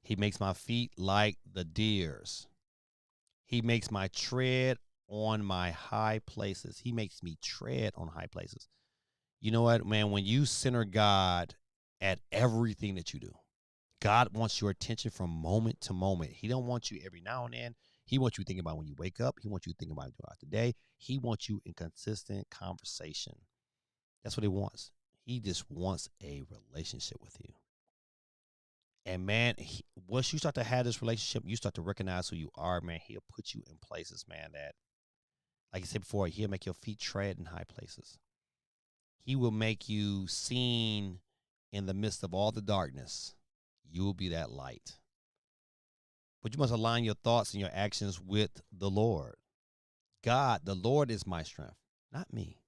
S1: He makes my feet like the deer's. He makes my tread on my high places. He makes me tread on high places. You know what, man? When you center God at everything that you do. God wants your attention from moment to moment. He don't want you every now and then. He wants you thinking about when you wake up. He wants you thinking about throughout the day. He wants you in consistent conversation. That's what he wants. He just wants a relationship with you. And man, once you start to have this relationship, you start to recognize who you are, man. He'll put you in places, man, that, like I said before, he'll make your feet tread in high places. He will make you seen in the midst of all the darkness. You will be that light. But you must align your thoughts and your actions with the Lord. God, the Lord is my strength, not me.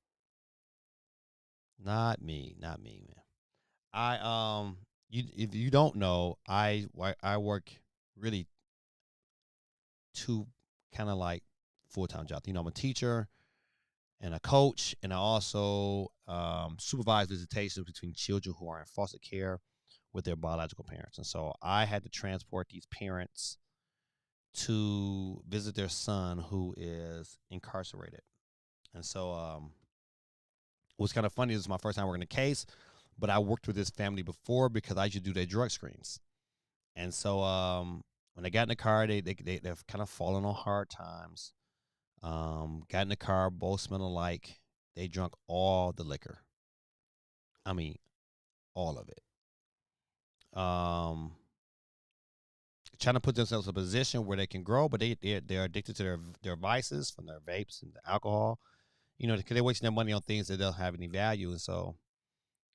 S1: Not me, not me, man. If you don't know, I work really two kind of like full-time jobs. I'm a teacher and a coach, and I also supervise visitations between children who are in foster care with their biological parents. And so I had to transport these parents to visit their son who is incarcerated. And so what's kind of funny is my first time working a case, but I worked with this family before because I used to do their drug screens. And so when they got in the car, they've kind of fallen on hard times. Got in the car, both smelled alike. They drunk all the liquor. I mean, all of it. Trying to put themselves in a position where they can grow, but they're addicted to their vices from their vapes and the alcohol. Because they're wasting their money on things that don't have any value. And so,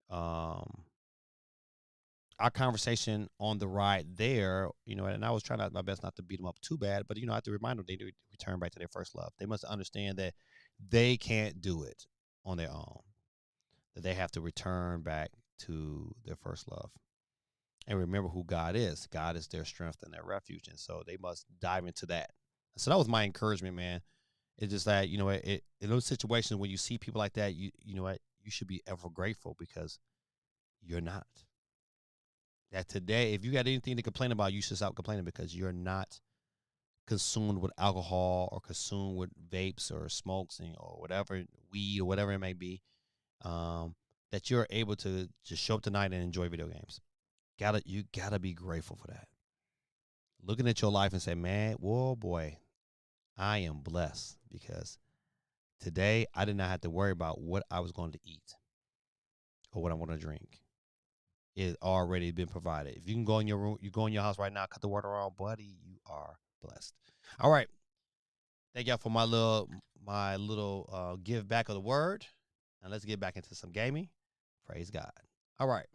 S1: um, our conversation on the ride there, and I was trying my best not to beat them up too bad, but I have to remind them they need to return back to their first love. They must understand that they can't do it on their own. That they have to return back to their first love. And remember who God is. God is their strength and their refuge. And so they must dive into that. So that was my encouragement, man. It's just that, in those situations when you see people like that, you know what, you should be ever grateful because you're not. That today, if you got anything to complain about, you should stop complaining because you're not consumed with alcohol or consumed with vapes or smokes or whatever, weed or whatever it may be. That you're able to just show up tonight and enjoy video games. You gotta be grateful for that. Looking at your life and say, man, whoa, boy, I am blessed because today I did not have to worry about what I was going to eat or what I'm going to drink. It already been provided. If you can go in your room, you go in your house right now, cut the water on, buddy, you are blessed. All right. Thank y'all for my little give back of the word. And let's get back into some gaming. Praise God. All right.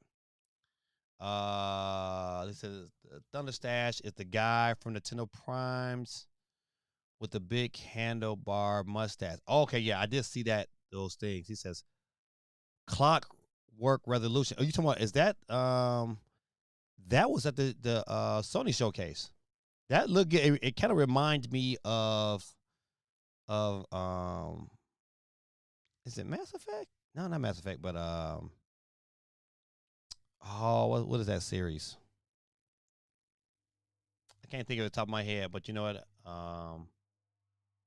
S1: This is Thunder Stash is the guy from Nintendo Primes with the big handlebar mustache. Okay, yeah, I did see those things. He says Clockwork Resolution. Are you talking about? Is that that was at the Sony showcase? That look it kind of reminds me of is it Mass Effect? No, not Mass Effect, but oh, what is that series? I can't think of it top of my head, but you know what?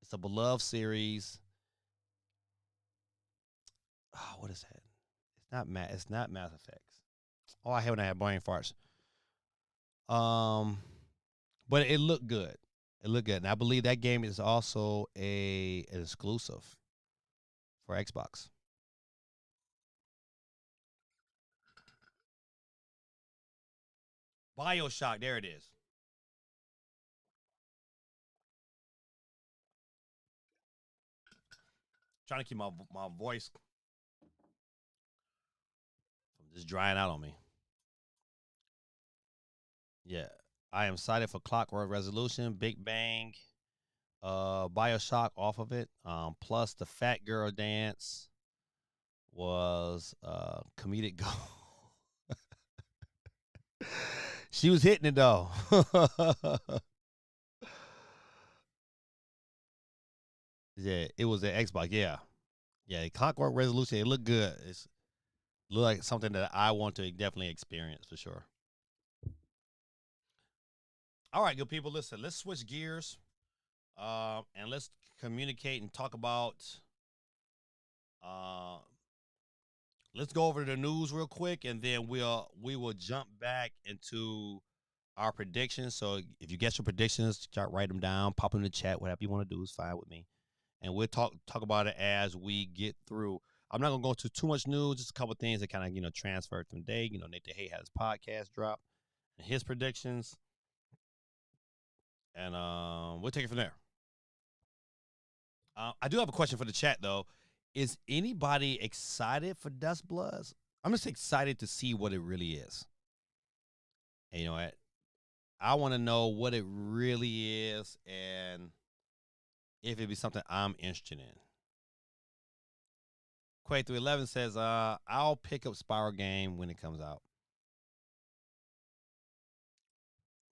S1: It's a beloved series. Oh, what is that? It's not Mass Effect. Oh, I hate when I have brain farts. Um, but it looked good. It looked good, and I believe that game is also an exclusive for Xbox. BioShock, there it is. Trying to keep my voice from just drying out on me. Yeah, I am excited for Clockwork Resolution, Big Bang, BioShock off of it. Plus the Fat Girl dance was comedic gold. She was hitting it though. Yeah, it was an Xbox. Yeah, yeah. Clockwork Resolution. It looked good. It's looked like something that I want to definitely experience for sure. All right, good people. Listen, let's switch gears, and let's communicate and talk about uh, Let's go over the news real quick, and then we will jump back into our predictions. So if you get your predictions, start write them down, pop them in the chat. Whatever you want to do is fine with me, and we'll talk about it as we get through. I'm not gonna go into too much news. Just a couple of things that kind of transferred from the day. Nathan Hay had his podcast drop and his predictions, and we'll take it from there. I do have a question for the chat though. Is anybody excited for Dust Bloods? I'm just excited to see what it really is. And you know what? I want to know what it really is and if it be something I'm interested in. Quay 311 says, I'll pick up Spiral Game when it comes out.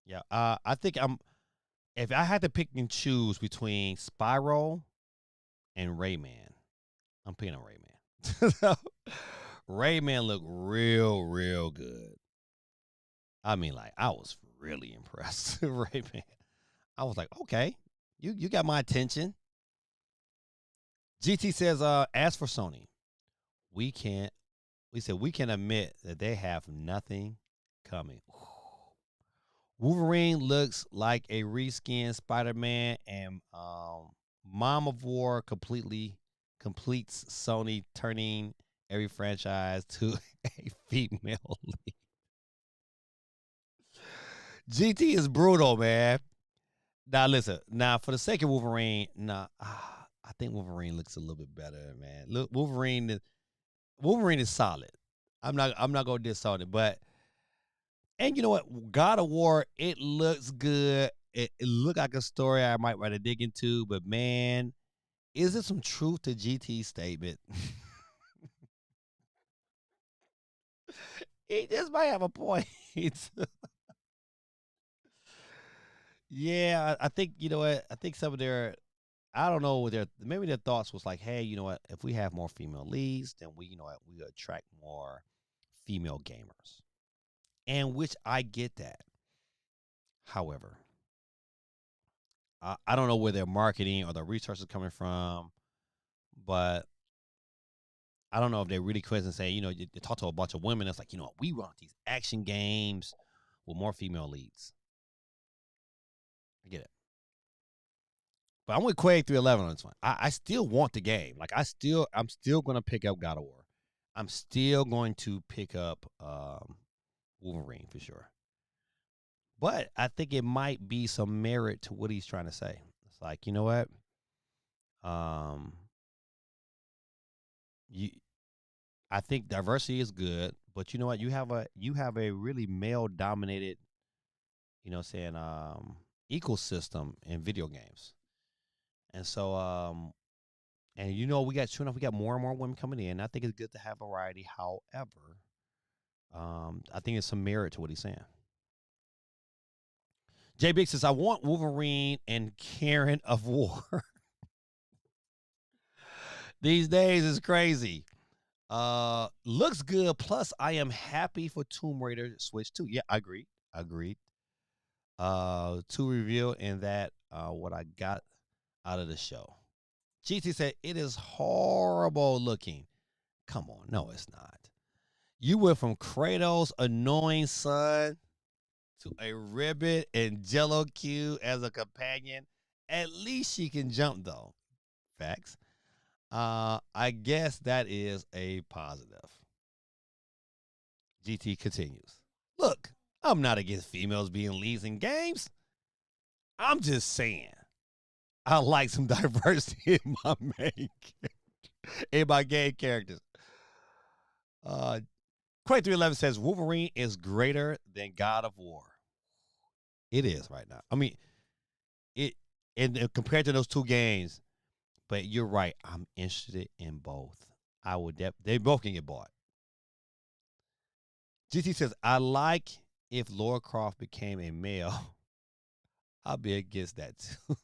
S1: Yeah, I think if I had to pick and choose between Spiral and Rayman, I'm picking up Rayman. Rayman looked real good. I mean, like, I was really impressed. Rayman. I was like, okay, you got my attention. GT says, as for Sony, we can't we said we can admit that they have nothing coming. Wolverine looks like a reskinned Spider-Man, and Mom of War completely completes Sony turning every franchise to a female lead. GT is brutal, man. Now listen, now for the sake of Wolverine, I think Wolverine looks a little bit better, man. Look, Wolverine is solid. I'm not gonna diss on it, but and you know what? God of War, it looks good. It looked like a story I might want to dig into, but man, is there some truth to GT's statement? He just might have a point. Yeah, I think you know what? I think some of their I don't know what maybe their thoughts was like, hey, you know what? If we have more female leads, then we you know what we attract more female gamers, and which I get that. However, I don't know where their marketing or their research is coming from, but I don't know if they really quit and say, they talk to a bunch of women. It's like, we want these action games with more female leads. I get it. But I'm with Quake 311 on this one. I still want the game. Like I'm still gonna pick up God of War. I'm still going to pick up Wolverine for sure. But I think it might be some merit to what he's trying to say. It's like, you know what? Um you I think diversity is good, but you know what? You have a really male dominated, saying ecosystem in video games. And so and we got sure enough, we got more and more women coming in. I think it's good to have variety. However, I think it's some merit to what he's saying. Jay Big says, I want Wolverine and Karen of War. These days is crazy. Looks good. Plus, I am happy for Tomb Raider Switch 2. Yeah, I agree. Agreed. To reveal in that what I got out of the show. GT said it is horrible looking. Come on, no, it's not. You went from Kratos' annoying son to a Ribbit and Jello Q as a companion. At least she can jump though. Facts. I guess that is a positive. GT continues. Look, I'm not against females being leads in games. I'm just saying I like some diversity in my in my game characters. Quake 311 says Wolverine is greater than God of War. It is right now. I mean, it and compared to those two games, but you're right. I'm interested in both. I would they both can get bought. GT says I like if Laura Croft became a male. I'll be against that too.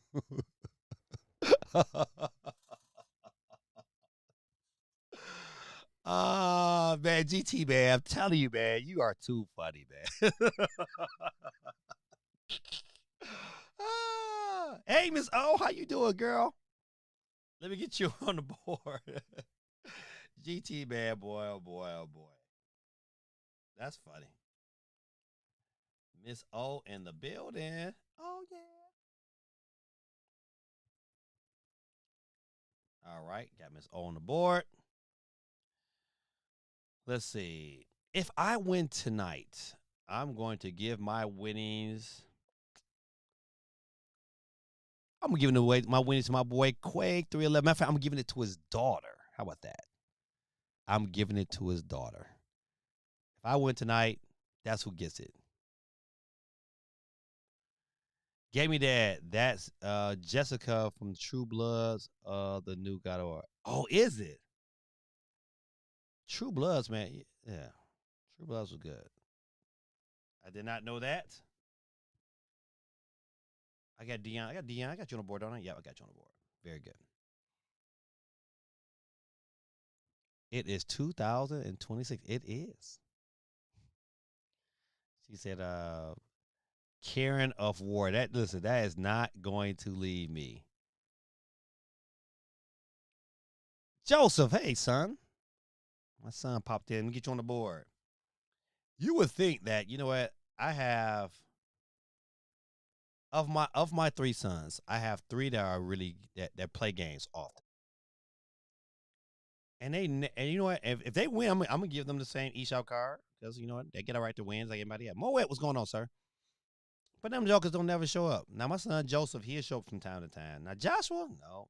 S1: Ah, man, GT man, I'm telling you, man, you are too funny, man. Hey, Miss O, how you doing, girl? Let me get you on the board. GT man, boy, oh boy, oh boy. That's funny. Miss O in the building. Oh yeah. All right, got Miss O on the board. Let's see. If I win tonight, I'm going to give my winnings. I'm giving away my winnings to my boy Quake 311. Matter of fact, I'm giving it to his daughter. How about that? I'm giving it to his daughter. If I win tonight, that's who gets it. Gave me that. That's Jessica from True Bloods, the new God of War. Oh, is it? True Bloods, man. Yeah. True Bloods was good. I did not know that. I got Dion. I got Dion. I got you on the board, don't I? Yeah, I got you on the board. Very good. It is 2026. It is. She said, Karen of War. That listen, that is not going to leave me. Joseph, hey son. My son popped in. Let me get you on the board. You would think that, you know what? I have of my three sons, I have three that are really that play games often. And you know what? If they win, I'm gonna give them the same eShop card because you know what? They get a right to win like anybody else. Moet, what's going on, sir? But them jokers don't never show up. Now my son Joseph, he'll show up from time to time. Now Joshua, no,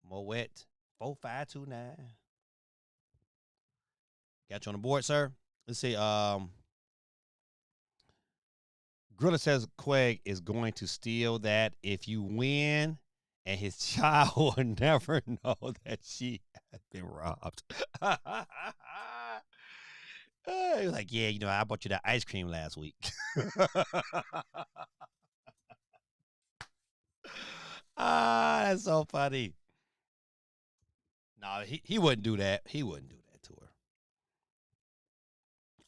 S1: Moet 4529. Got you on the board, sir. Let's see. Grilla says Quag is going to steal that if you win, and his child will never know that she has been robbed. He was like, yeah, you know, I bought you that ice cream last week. That's so funny. No, he wouldn't do that. He wouldn't do that to her.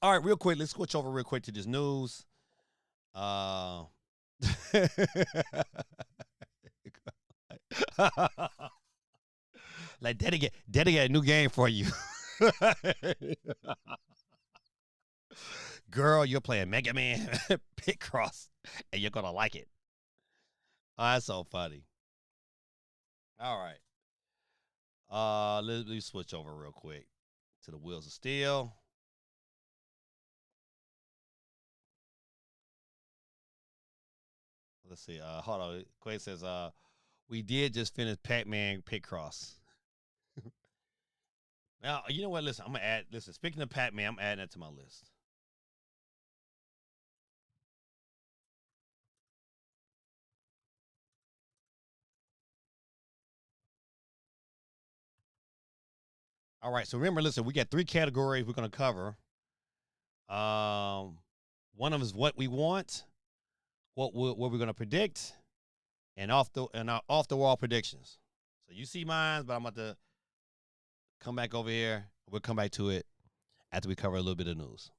S1: All right, real quick, let's switch over real quick to this news. Uh, like dedicate a new game for you. Girl, you're playing Mega Man Picross, and you're gonna like it. Oh, that's so funny. All right. Let me switch over real quick to the Wheels of Steel. Let's see. Hold on. Quay says, we did just finish Pac-Man Picross. Now, you know what? Listen, I'm gonna add. Listen, speaking of Pac-Man, I'm adding that to my list. All right. So remember, listen, we got three categories we're gonna cover. Um, one of them is what we want, what we're gonna predict, and off the wall predictions. So you see mine, but I'm about to come back over here. We'll come back to it after we cover a little bit of news.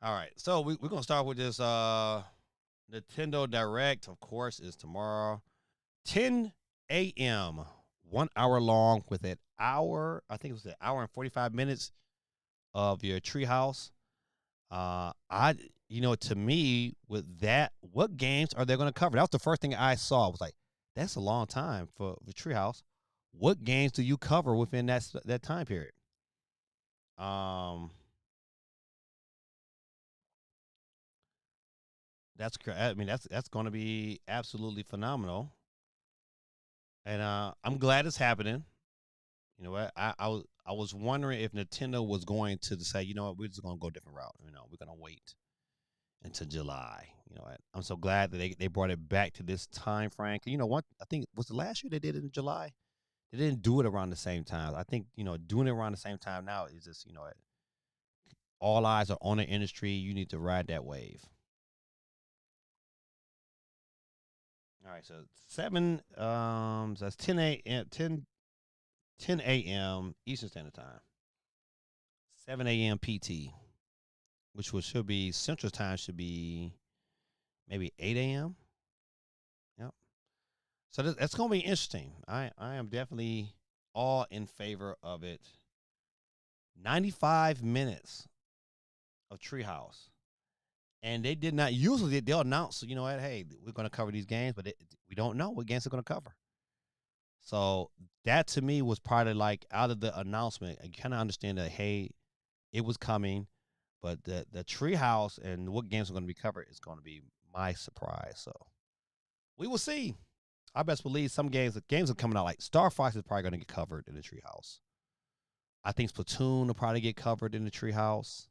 S1: All right. So we're gonna start with this Nintendo Direct, of course, is tomorrow. 10 a.m. 1 hour long with an hour, I think it was an hour and 45 minutes of your treehouse. I to me with that, what games are they going to cover? That was the first thing I saw. I was like, that's a long time for the treehouse. What games do you cover within that time period? Um, that's I mean that's going to be absolutely phenomenal, and I'm glad it's happening. You know what? I was wondering if Nintendo was going to say, you know what, we're just going to go a different route. You know, we're going to wait until July. You know, I'm so glad that they brought it back to this time frame. You know what? I think was the last year they did it in July. They didn't do it around the same time. I think doing it around the same time now is just all eyes are on the industry. You need to ride that wave. All right, so 7 so that's 10 a.m. 10 a.m. Eastern Standard Time. 7 a.m. PT, which should be Central Time should be maybe 8 a.m. Yep. So that's gonna be interesting. I am definitely all in favor of it. 95 minutes of Treehouse, and they did not usually they'll announce, you know what, hey, we're gonna cover these games, but we don't know what games they're gonna cover. So that to me was part of like out of the announcement. I kind of understand that hey, it was coming, but the Treehouse and what games are going to be covered is going to be my surprise. So we will see. I best believe some games are coming out like Star Fox is probably going to get covered in the Treehouse. I think Splatoon will probably get covered in the Treehouse,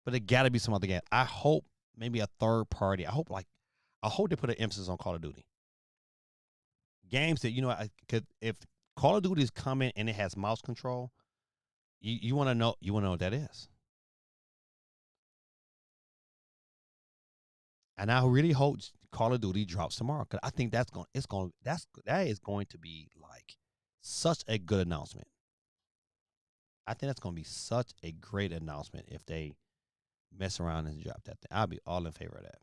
S1: but it got to be some other game. I hope maybe a third party. I hope they put an emphasis on Call of Duty games that you know. I could if Call of Duty is coming and it has mouse control, you want to know what that is. And I really hope Call of Duty drops tomorrow because I think that is going to be like such a good announcement. I think that's going to be such a great announcement if they mess around and drop that thing. I'll be all in favor of that.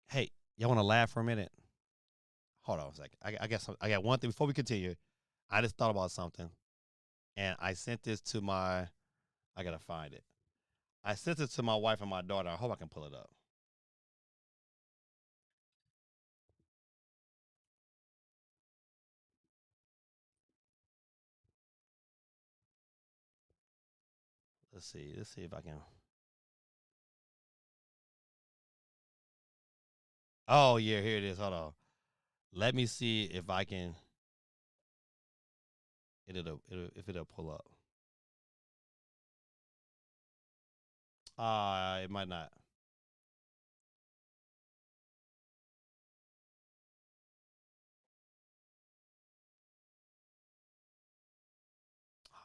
S1: Hey, y'all want to laugh for a minute? Hold on a second. I got one thing before we continue. I just thought about something, and I sent this to my. I gotta find it. I sent it to my wife and my daughter. I hope I can pull it up. Let's see. Let's see if I can. Oh yeah, here it is. Hold on. Let me see if I can. If it'll pull up. It might not.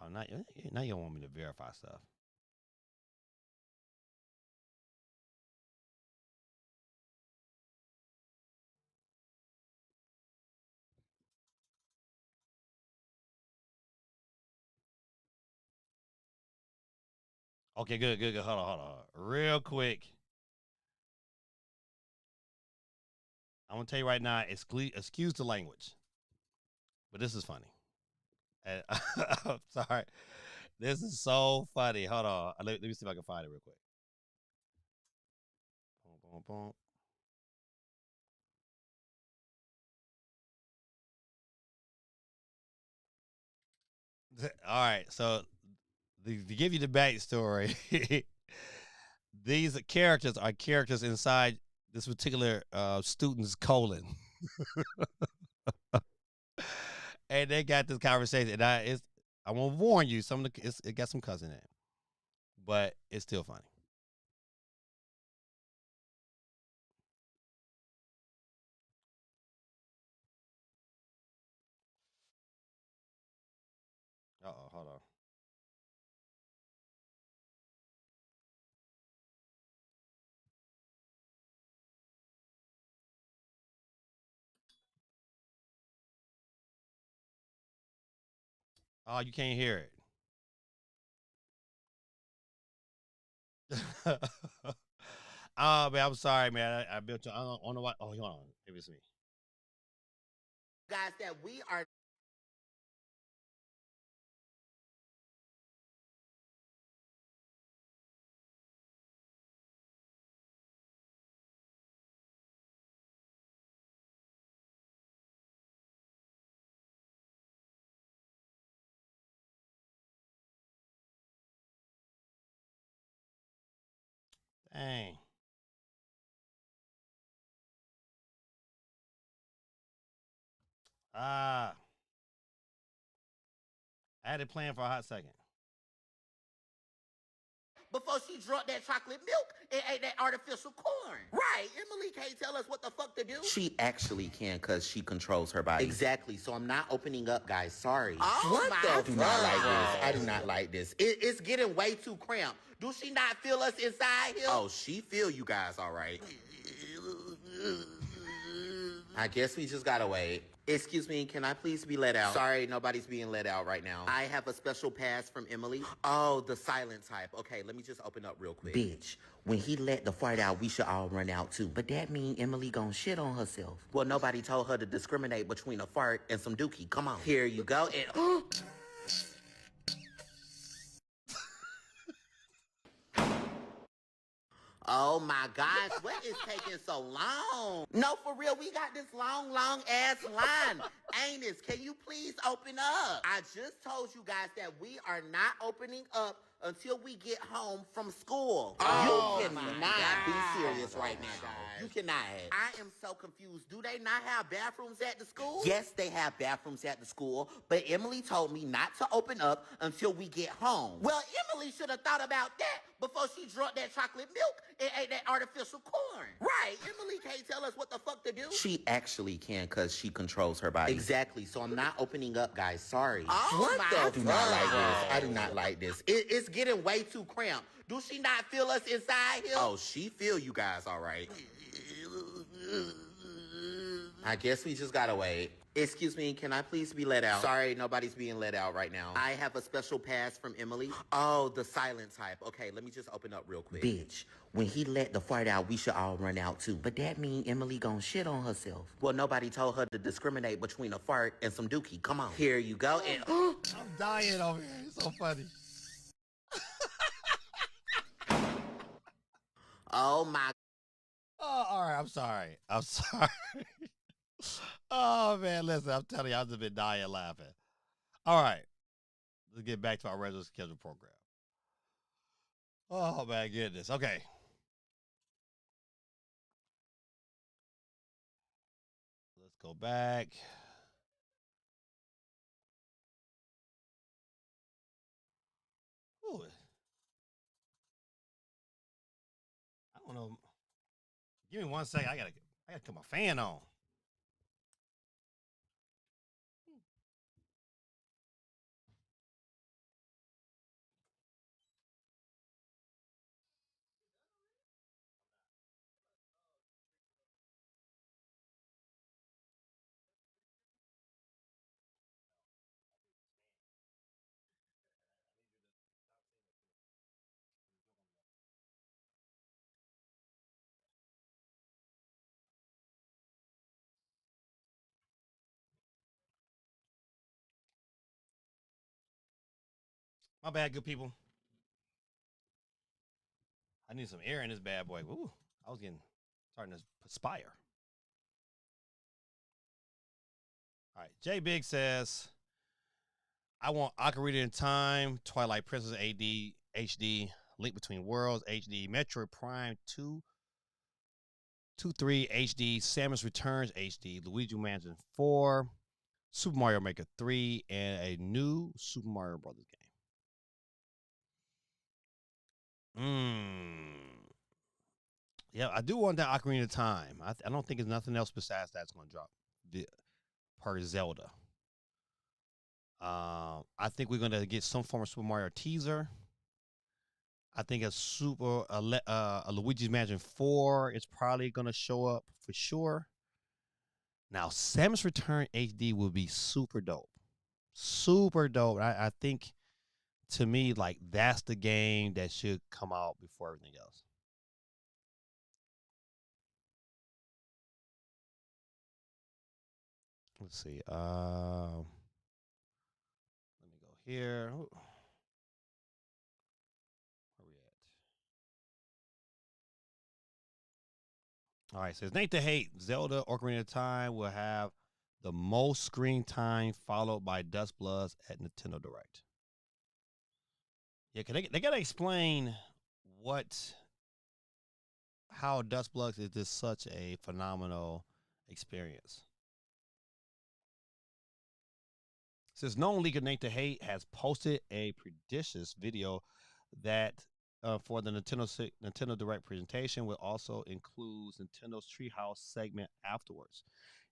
S1: Oh, not now. You don't want me to verify stuff. Okay, good, good, good. Hold on. Real quick. I'm gonna tell you right now. Excuse the language, but this is funny. I'm sorry. This is so funny. Hold on. Let me see if I can find it real quick. Boom, boom, boom. All right. So to give you the backstory, these characters are characters inside this particular student's colon, and they got this conversation. And I won't warn you, it got some cussing in it, but it's still funny. Hold on. Oh, you can't hear it. Oh man, I'm sorry, man. I built. I don't know what. Oh, hold on. Maybe it's me.
S2: Guys, that we are.
S1: Dang. Ah, I had it planned for a hot second.
S2: Before she drunk that chocolate milk and ate that artificial corn. Right. Emily can't tell us what the fuck to do. She actually can because she controls her body. Exactly. So I'm not opening up, guys. Sorry. Oh, what my the I do not like this. I do not like this. It's getting way too cramped. Do she not feel us inside here? Oh, she feel you guys all right. I guess we just gotta wait. Excuse me, can I please be let out? Sorry, nobody's being let out right now. I have a special pass from Emily. Oh, the silent type. Okay, let me just open up real quick. Bitch, when he let the fart out, we should all run out too. But that mean Emily gon' shit on herself. Well, nobody told her to discriminate between a fart and some dookie. Come on. Here you go. And oh my gosh, what is taking so long? No, for real, we got this long ass line. Anus, can you please open up? I just told you guys that we are not opening up until we get home from school. Oh, you cannot be serious right now. You cannot. I am so confused. Do they not have bathrooms at the school? Yes, they have bathrooms at the school, but Emily told me not to open up until we get home. Well, Emily should have thought about that before she drank that chocolate milk and ate that artificial corn. Right, Emily can't tell us what the fuck to do. She actually can because she controls her body. Exactly, so I'm not opening up, guys. Sorry. Oh, what the I do not like this. I do not like this. It's getting way too cramped. Do she not feel us inside here? Oh, she feel you guys all right. I guess we just gotta wait. Excuse me, can I please be let out? Sorry, nobody's being let out right now. I have a special pass from Emily. Oh, the silent type. Okay, let me just open up real quick. Bitch, when he let the fart out, we should all run out too. But that mean Emily gon' shit on herself. Well, nobody told her to discriminate between a fart and some dookie. Come on. Here you go. And
S1: I'm dying over here. It's so funny.
S2: Oh my.
S1: Oh, all right. I'm sorry. Oh man, listen, I'm telling you, I've just been dying laughing. All right, let's get back to our regular scheduled program. Oh my goodness. Okay. Let's go back. Ooh. I don't know. Give me 1 second. I gotta put my fan on. My bad, good people. I need some air in this bad boy. Ooh, I was starting to perspire. All right, J Big says, I want Ocarina in Time, Twilight Princess AD HD, Link Between Worlds HD, Metroid Prime 2, 3 HD, Samus Returns HD, Luigi Mansion 4, Super Mario Maker 3, and a new Super Mario Brothers game. Yeah, I do want that Ocarina of Time. I don't think there's nothing else besides that's going to drop per Zelda. I think we're going to get some form of Super Mario teaser. I think a Luigi's Mansion 4 is probably going to show up for sure. Now, Samus Return HD will be super dope. Super dope. I think, to me, like, that's the game that should come out before everything else. Let's see. Let me go here. Where we at? All right, says Nate the Hate. Zelda Ocarina of Time will have the most screen time, followed by Dust Bloods at Nintendo Direct. Yeah, cause they gotta explain how Dust Bloods is just such a phenomenal experience. Since known leaker Nate the Hate has posted a prodigious video that for the Nintendo Direct presentation will also include Nintendo's Treehouse segment afterwards.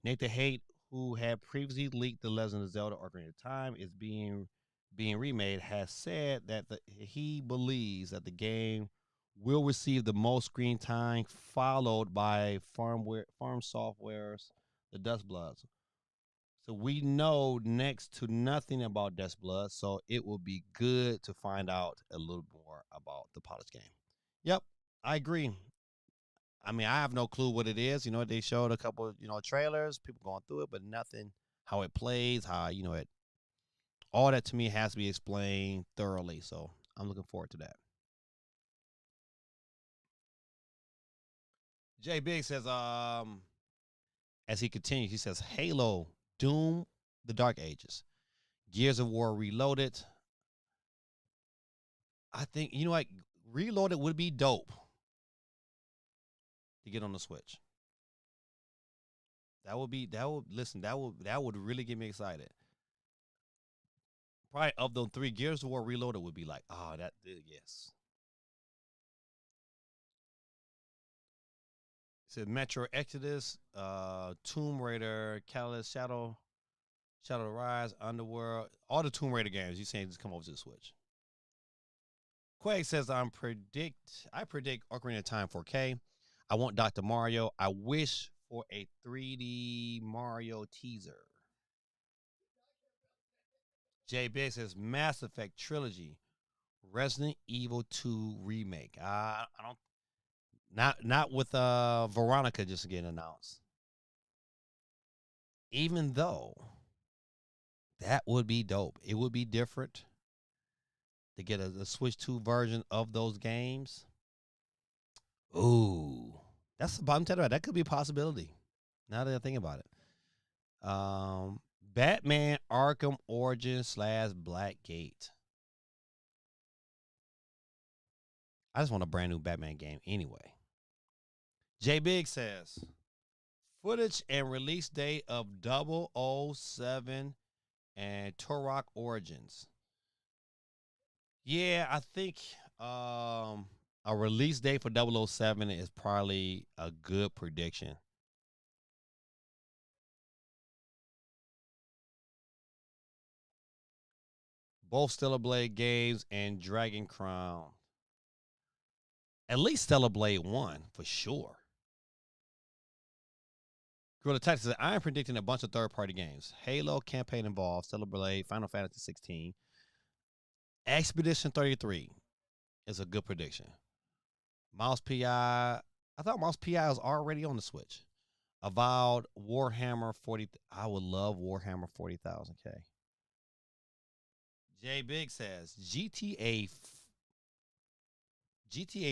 S1: Nate the Hate, who had previously leaked The Legend of Zelda Ocarina of Time is being remade, has said that he believes that the game will receive the most screen time, followed by Farm Software's The Dust Bloods. So we know next to nothing about Dust Blood. So it will be good to find out a little more about the Polished game. Yep, I agree. I mean, I have no clue what it is. You know, they showed a couple, trailers, people going through it, but nothing how it plays, how it. All that to me has to be explained thoroughly. So I'm looking forward to that. Jay Big says, as he continues, he says, Halo, Doom, The Dark Ages, Gears of War Reloaded. I think you know what, Reloaded would be dope to get on the Switch. That would really get me excited. Probably of those three, Gears of War Reloaded would be like, oh, that yes. It said Metro Exodus, Tomb Raider, Catalyst, Shadow of the Rise, Underworld, all the Tomb Raider games. You saying just come over to the Switch? Quake says I predict Ocarina of Time 4K. I want Dr. Mario. I wish for a 3D Mario teaser. Jay Big says Mass Effect trilogy, Resident Evil 2 remake. I don't not with Veronica just getting announced. Even though that would be dope. It would be different to get a Switch 2 version of those games. Ooh. I'm telling you, that could be a possibility. Now that I think about it. Batman Arkham Origins / Blackgate. I just want a brand new Batman game anyway. J Big says footage and release date of 007 and Turok Origins. Yeah, I think a release date for 007 is probably a good prediction. Both Stellar Blade games and Dragon Crown. At least Stellar Blade 1 for sure. Gorilla Tactics says, I am predicting a bunch of third-party games. Halo campaign involved, Stellar Blade, Final Fantasy 16. Expedition 33 is a good prediction. Mouse PI. I thought Mouse PI was already on the Switch. Avowed, Warhammer 40. I would love Warhammer 40,000K. Jay Big says GTA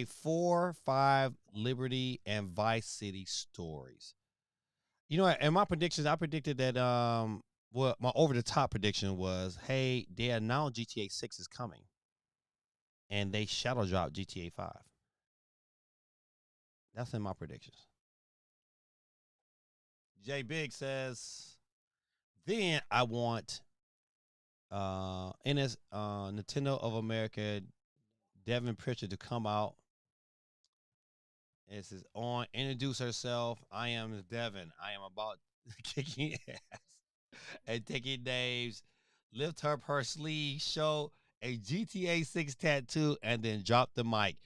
S1: 4, 5, Liberty, and Vice City stories. You know, in my predictions, I predicted that my over the top prediction was, hey, they announced GTA 6 is coming. And they shadow dropped GTA 5. That's in my predictions. Jay Big says, then I want Nintendo of America, Devin Pritchard to come out. It says introduce herself. I am Devin. I am about kicking ass and taking names. Lift up her sleeve, show a GTA 6 tattoo, and then drop the mic.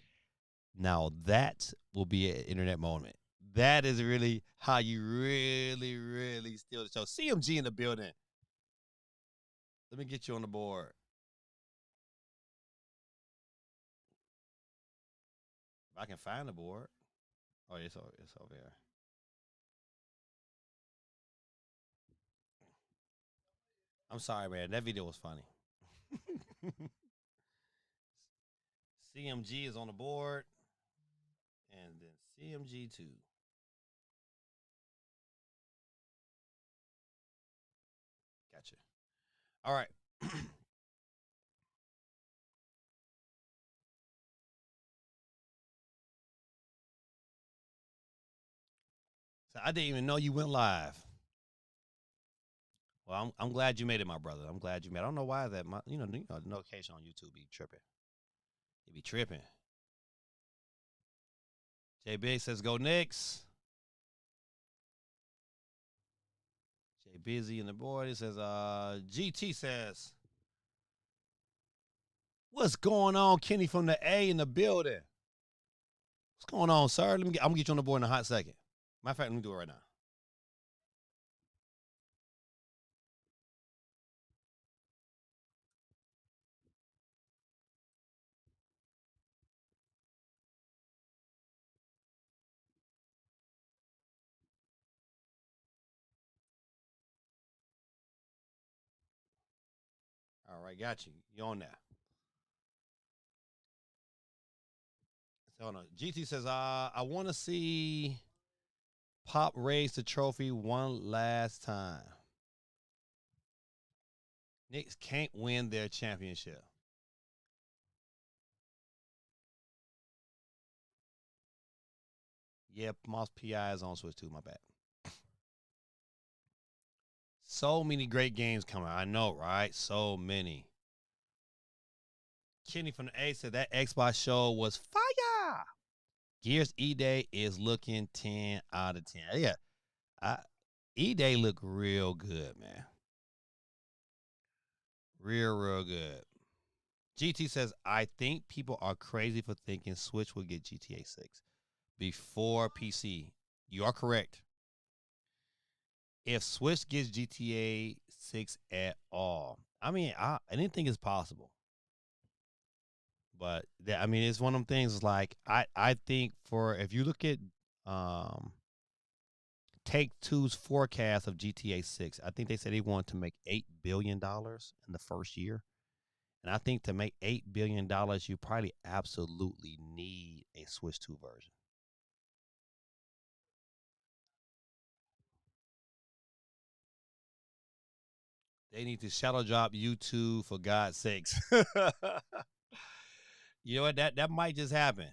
S1: Now that will be an internet moment. That is really how you really, really steal the show. CMG in the building. Let me get you on the board. If I can find the board. Oh, it's over there. I'm sorry, man. That video was funny. CMG is on the board. And then CMG2. Gotcha. All right. So I didn't even know you went live. Well, I'm glad you made it, my brother. I'm glad you made it. I don't know why that my the notification on YouTube be tripping. It be tripping. Jay Big says go Knicks. Jay Busy in the board. It says GT says, what's going on, Kenny from the A in the building? What's going on, sir? I'm gonna get you on the board in a hot second. Matter of fact, let me do it right now. right, got you. You on that? So, hold on. GT says, I want to see Pop raise the trophy one last time. Knicks can't win their championship. Yeah, Moss PI is on Switch too. My bad. So many great games coming. I know, right? So many. Kenny from the A said that Xbox show was fire. Gears E Day is looking 10 out of 10. Yeah, E Day look real good, man. Real good. GT says, I think people are crazy for thinking Switch will get GTA 6 before PC. You are correct. If Switch gets GTA 6 at all, I mean, I anything is possible. But I mean, it's one of them things. Like I think for if you look at um, Take Two's forecast of GTA 6, I think they said they want to make $8 billion in the first year. And I think to make $8 billion, you probably absolutely need a Switch 2 version. They need to shadow drop YouTube for God's sakes. You know what? That might just happen.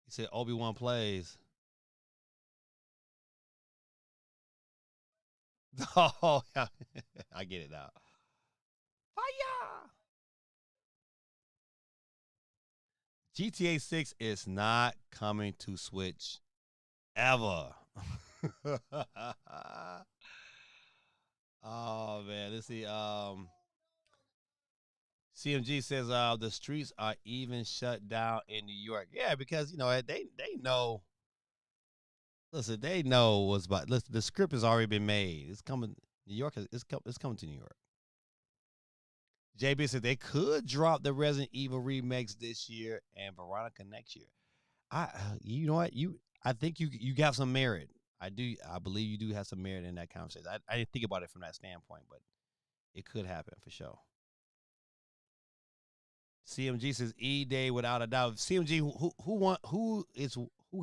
S1: He said Obi-Wan plays. Oh, yeah. I get it now. Fire! GTA 6 is not coming to Switch ever. Oh man, let's see. CMG says the streets are even shut down in New York. Yeah, because you know they know. Listen, they know what's about. Listen, the script has already been made. It's coming. New York is it's coming to New York. JB said they could drop the Resident Evil remakes this year and Veronica next year. You know what I think you got some merit. I believe you do have some merit in that conversation. I didn't think about it from that standpoint, but it could happen for sure. CMG says E Day without a doubt. CMG who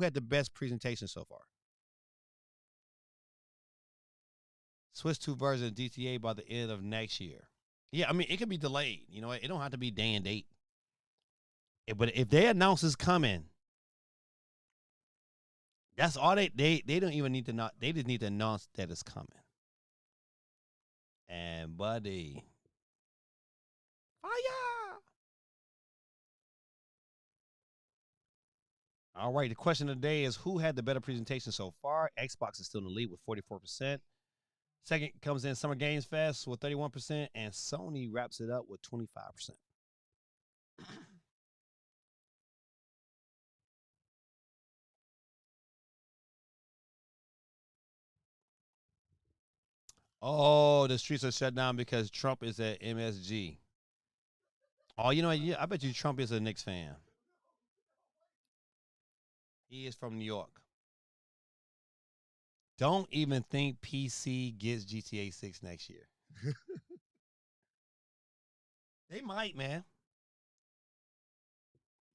S1: had the best presentation so far? Switch 2 version of GTA by the end of next year. Yeah, I mean it can be delayed. You know, it don't have to be day and date. But if they announce it's coming, that's all they don't even need to not. They just need to announce that it's coming. And buddy, fire! All right, the question of the day is who had the better presentation so far? Xbox is still in the lead with 44%. Second comes in Summer Games Fest with 31%, and Sony wraps it up with 25%. Oh, the streets are shut down because Trump is at MSG. Oh, you know, yeah, I bet you Trump is a Knicks fan. He is from New York. Don't even think PC gets GTA 6 next year. They might, man.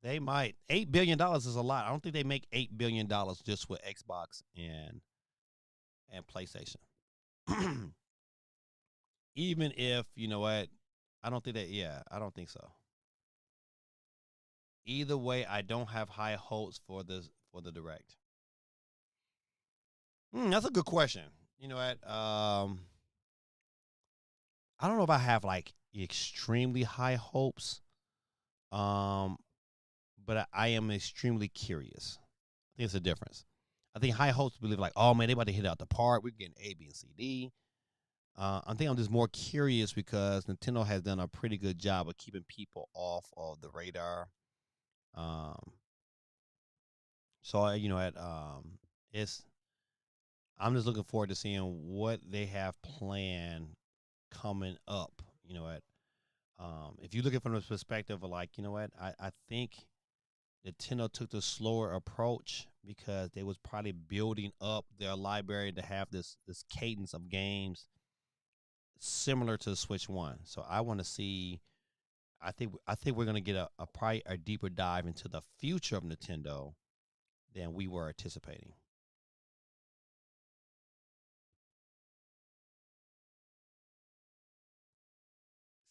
S1: They might. $8 billion is a lot. I don't think they make $8 billion just with Xbox and PlayStation. Even if you know what, I don't think that. Yeah, I don't think so. Either way, I don't have high hopes for the direct. That's a good question. You know what? I don't know if I have like extremely high hopes. Um, but I am extremely curious. I think it's a difference. I think high hopes believe like, oh man, they about to hit out the park. We're getting A, B, and C, D. I think I'm just more curious because Nintendo has done a pretty good job of keeping people off of the radar. Um, so you know, it's I'm just looking forward to seeing what they have planned coming up. You know what? If you look at it from the perspective of like, you know what, I think Nintendo took the slower approach because they was probably building up their library to have this cadence of games similar to the Switch One. So I want to see. I think we're gonna get a probably a deeper dive into the future of Nintendo than we were anticipating.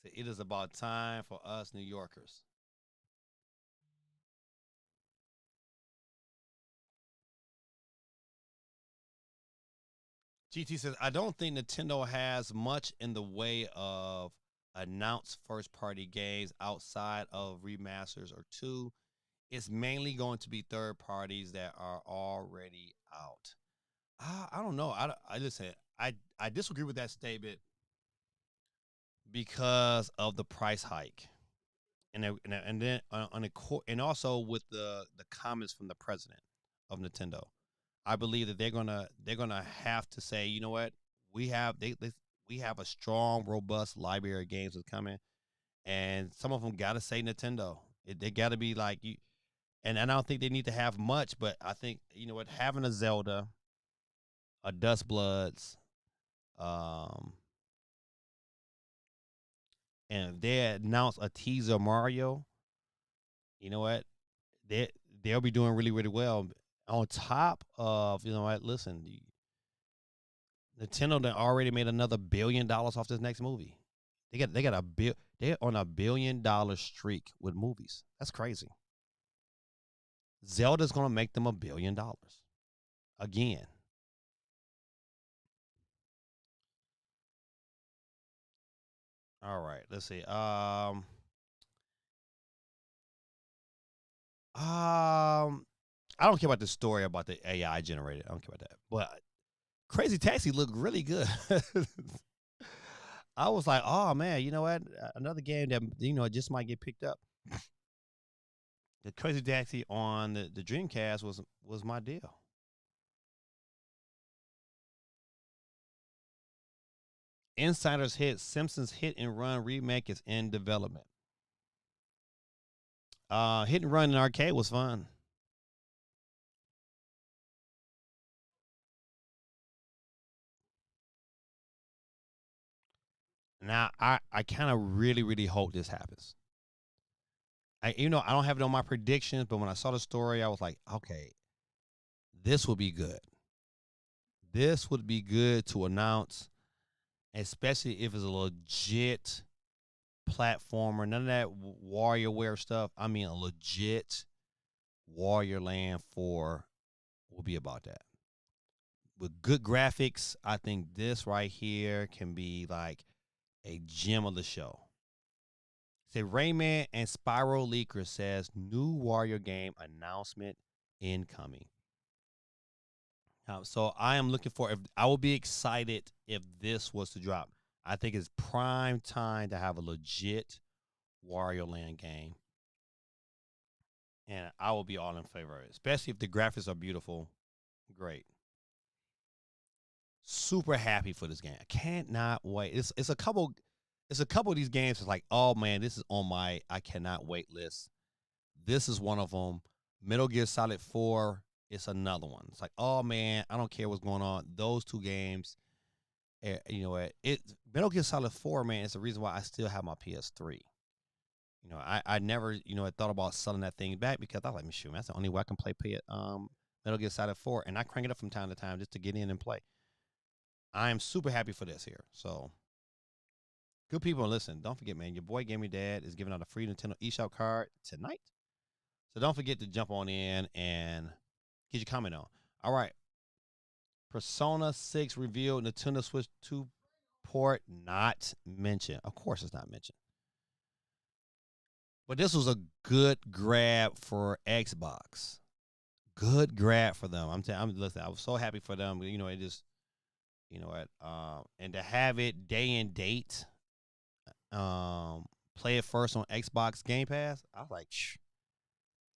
S1: So it is about time for us New Yorkers. GT says, I don't think Nintendo has much in the way of announced first party games outside of remasters or two. It's mainly going to be third parties that are already out. I don't know. I listen. I disagree with that statement because of the price hike, and then on a and also with the comments from the president of Nintendo. I believe that they're gonna have to say, you know what, we have a strong, robust library of games that's coming, and some of them got to say Nintendo. They got to be like you, and I don't think they need to have much, but I think you know what, having a Zelda, a Dust Bloods, um, and if they announce a teaser Mario, you know what, they they'll be doing really really well. On top of you know what, listen, Nintendo that already made another $1 billion off this next movie. They got they're on $1 billion streak with movies. That's crazy. Zelda's gonna make them $1 billion again. All right, let's see. I don't care about the story about the AI generated. I don't care about that. But Crazy Taxi looked really good. I was like, oh man, you know what? Another game that you know just might get picked up. The Crazy Taxi on the Dreamcast was my deal. Insider's Hit Simpsons Hit and Run remake is in development. Hit and Run in arcade was fun. Now I kind of really really hope this happens. I don't have it on my predictions, but when I saw the story, I was like, okay, this would be good. This would be good to announce, especially if it's a legit platformer. None of that WarioWare stuff. I mean, a legit Warrior Land 4 will be about that. With good graphics, I think this right here can be like a gem of the show. Say Rayman and Spiral Leaker says new Warrior game announcement incoming. So I am looking for. If I will be excited if this was to drop. I think it's prime time to have a legit Wario Land game, and I will be all in favor of it, especially if the graphics are beautiful. Great, super happy for this game. I can't not wait. It's a couple. It's a couple of these games. It's like, oh man, this is on my I cannot wait list. This is one of them. Metal Gear Solid 4 is another one. It's like, oh man, I don't care what's going on. Those two games, you know what? It Metal Gear Solid 4, man, is the reason why I still have my PS3. You know, I never, thought about selling that thing back because I was like, shoot, man, that's the only way I can play Metal Gear Solid 4. And I crank it up from time to time just to get in and play. I am super happy for this here. So, good people, listen, don't forget, man, your boy Gaming Dad is giving out a free Nintendo eShop card tonight. So don't forget to jump on in and get your comment on. All right. Persona 6 revealed, Nintendo Switch 2 port not mentioned. Of course, it's not mentioned. But this was a good grab for Xbox. Good grab for them. Listen, I was so happy for them. It just, what, and to have it day and date, play it first on Xbox Game Pass. I was like,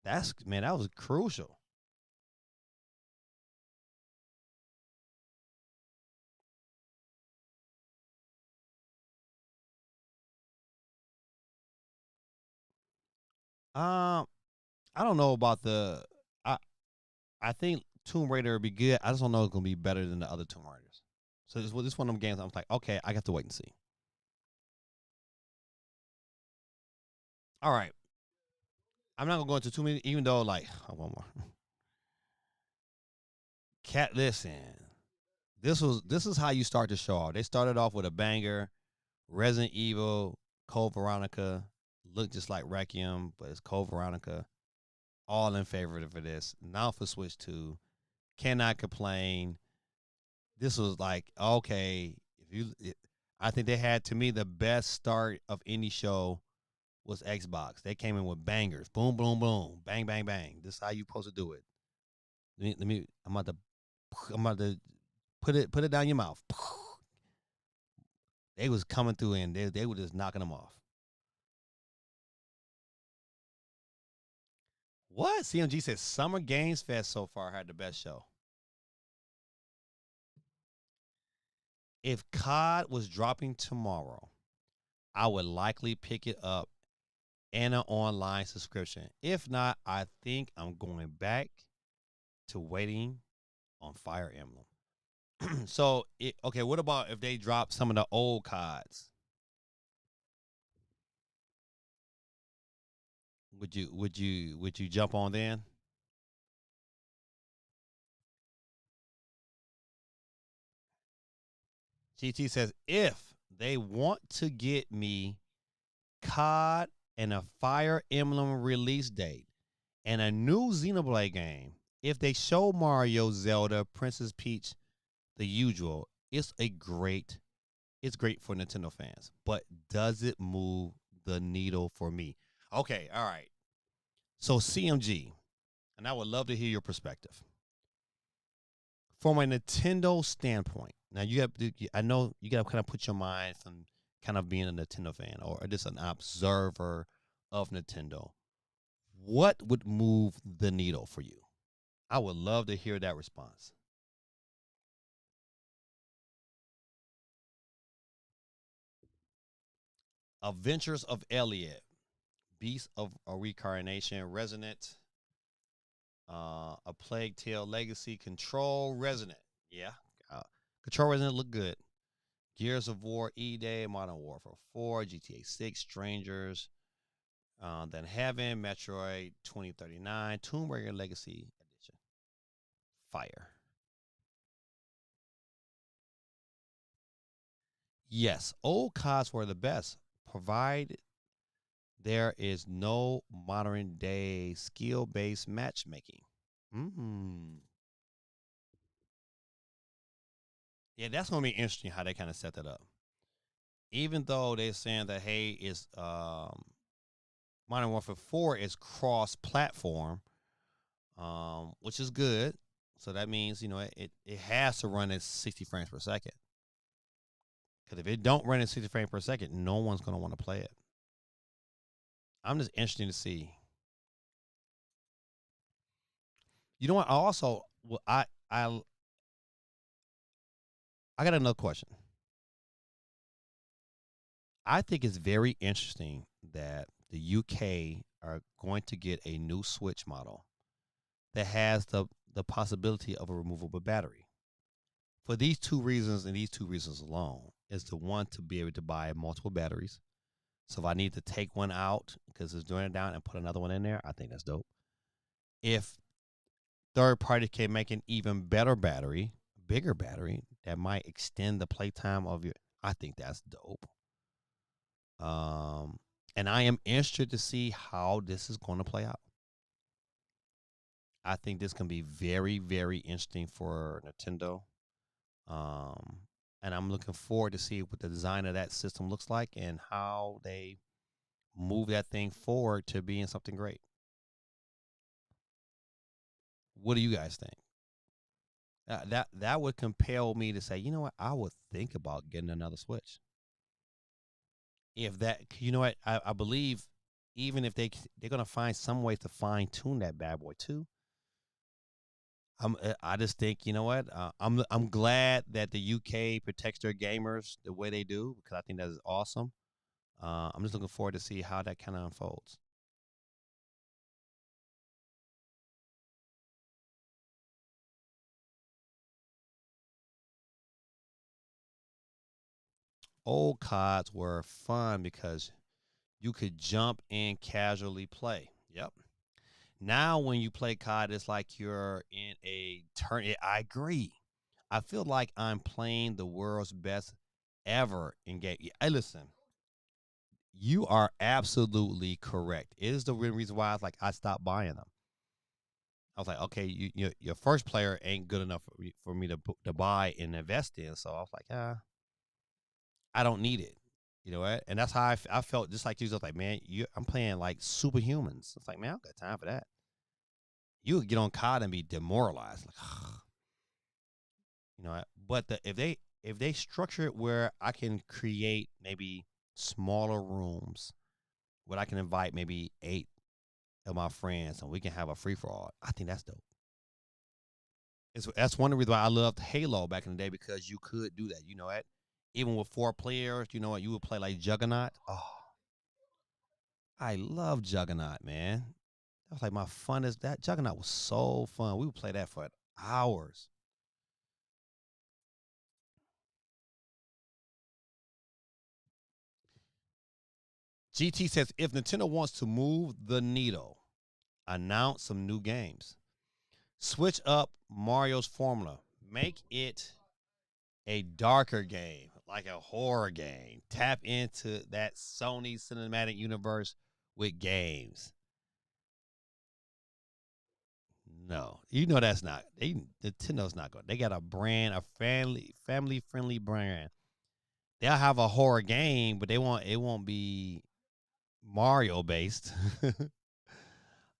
S1: that's man, that was crucial. Um, I don't know about the. I I think Tomb Raider would be good. I just don't know it's gonna be better than the other Tomb Raiders. So this one of them games. I'm like, okay, I got to wait and see. All right, I'm not gonna go into too many, even though like one more. Cat, listen. This is how you start the show off. They started off with a banger, Resident Evil, Code Veronica, looked just like Requiem, but it's Code Veronica. All in favor for this. Now for Switch 2, cannot complain. This was like okay. I think they had to me the best start of any show was Xbox. They came in with bangers, boom, boom, boom, bang, bang, bang. This is how you supposed to do it. Let me. I'm about to put it down your mouth. They was coming through and they were just knocking them off. What? CMG said Summer Games Fest so far had the best show. If COD was dropping tomorrow, I would likely pick it up and an online subscription. If not, I think I'm going back to waiting on Fire Emblem. Okay, what about if they drop some of the old CODs? Would you jump on then? GT says if they want to get me COD and a Fire Emblem release date and a new Xenoblade game, if they show Mario, Zelda, Princess Peach, the usual, it's great for Nintendo fans. But does it move the needle for me? Okay, all right. So CMG, and I would love to hear your perspective. From a Nintendo standpoint, now I know you got to kind of put your mind from kind of being a Nintendo fan or just an observer of Nintendo. What would move the needle for you? I would love to hear that response. Adventures of Elliot, Beast of a Reincarnation, Resonant, A Plague Tale Legacy, Control, Resonant. Yeah. Control Resonant look good. Gears of War, E-Day, Modern Warfare 4, GTA 6, Strangers, then Heaven, Metroid 2039, Tomb Raider Legacy Edition. Fire. Yes, old CODs were the best, provided there is no modern day skill based matchmaking. Mm. Yeah, that's gonna be interesting how they kind of set that up. Even though they're saying that hey, is Modern Warfare 4 is cross platform, which is good. So that means it has to run at 60 frames per second. Because if it don't run at 60 frames per second, no one's gonna want to play it. I'm just interested to see. You know what? I also well, I got another question. I think it's very interesting that the UK are going to get a new Switch model that has the possibility of a removable battery. For these two reasons and these two reasons alone is the one to be able to buy multiple batteries. So if I need to take one out because it's doing it down and put another one in there, I think that's dope. If third party can make an even better battery, bigger battery that might extend the playtime of your, I think that's dope. Um, and I am interested to see how this is going to play out. I think this can be very, very interesting for Nintendo. Um, and I'm looking forward to see what the design of that system looks like and how they move that thing forward to being something great. What do you guys think? That would compel me to say, you know what, I would think about getting another Switch. If that, you know what, I believe even if they're gonna find some way to fine tune that bad boy too. I just think you know what I'm glad that the UK protects their gamers the way they do because I think that is awesome. I'm just looking forward to see how that kind of unfolds. old CODs were fun because you could jump and casually play. Yep. Now when you play COD, it's like you're in a turn. I agree. I feel like I'm playing the world's best ever in game. Hey, listen, you are absolutely correct. It is the real reason why I stopped buying them. I was like, okay, your first player ain't good enough for me to buy and invest in. So I was like, I don't need it. You know what? And that's how I felt. Just like you, I was like, man, I'm playing like superhumans. It's like, man, I don't got time for that. You would get on COD and be demoralized, like, you know. But if they structure it where I can create maybe smaller rooms, where I can invite maybe 8 of my friends and we can have a free for all, I think that's dope. That's one of the reasons why I loved Halo back in the day, because you could do that. You know what? Even with 4 players, you know what? You would play like Juggernaut. Oh, I love Juggernaut, man. That was like my funnest. That Juggernaut was so fun. We would play that for hours. GT says if Nintendo wants to move the needle, announce some new games. Switch up Mario's formula. Make it a darker game, like a horror game. Tap into that Sony cinematic universe with games. No, you know that's not. Nintendo's not going. They got a brand, a family friendly brand. They'll have a horror game, but it won't be Mario based.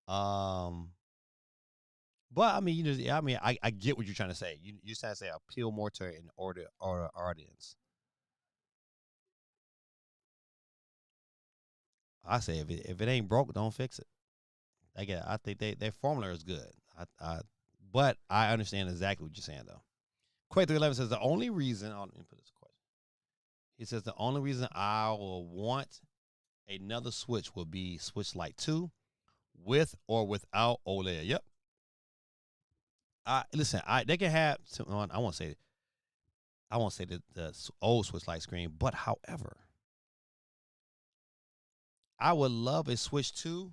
S1: um, but I mean, I get what you're trying to say. You trying to say appeal more to an order audience. I say if it ain't broke, don't fix it. I think their formula is good. But I understand exactly what you're saying though. Quake 311 says the only reason. Let me put this question. He says the only reason I will want another Switch will be Switch Lite 2 with or without OLED. Yep. Listen. They can have. I won't say the old Switch Lite screen, but however, I would love a Switch 2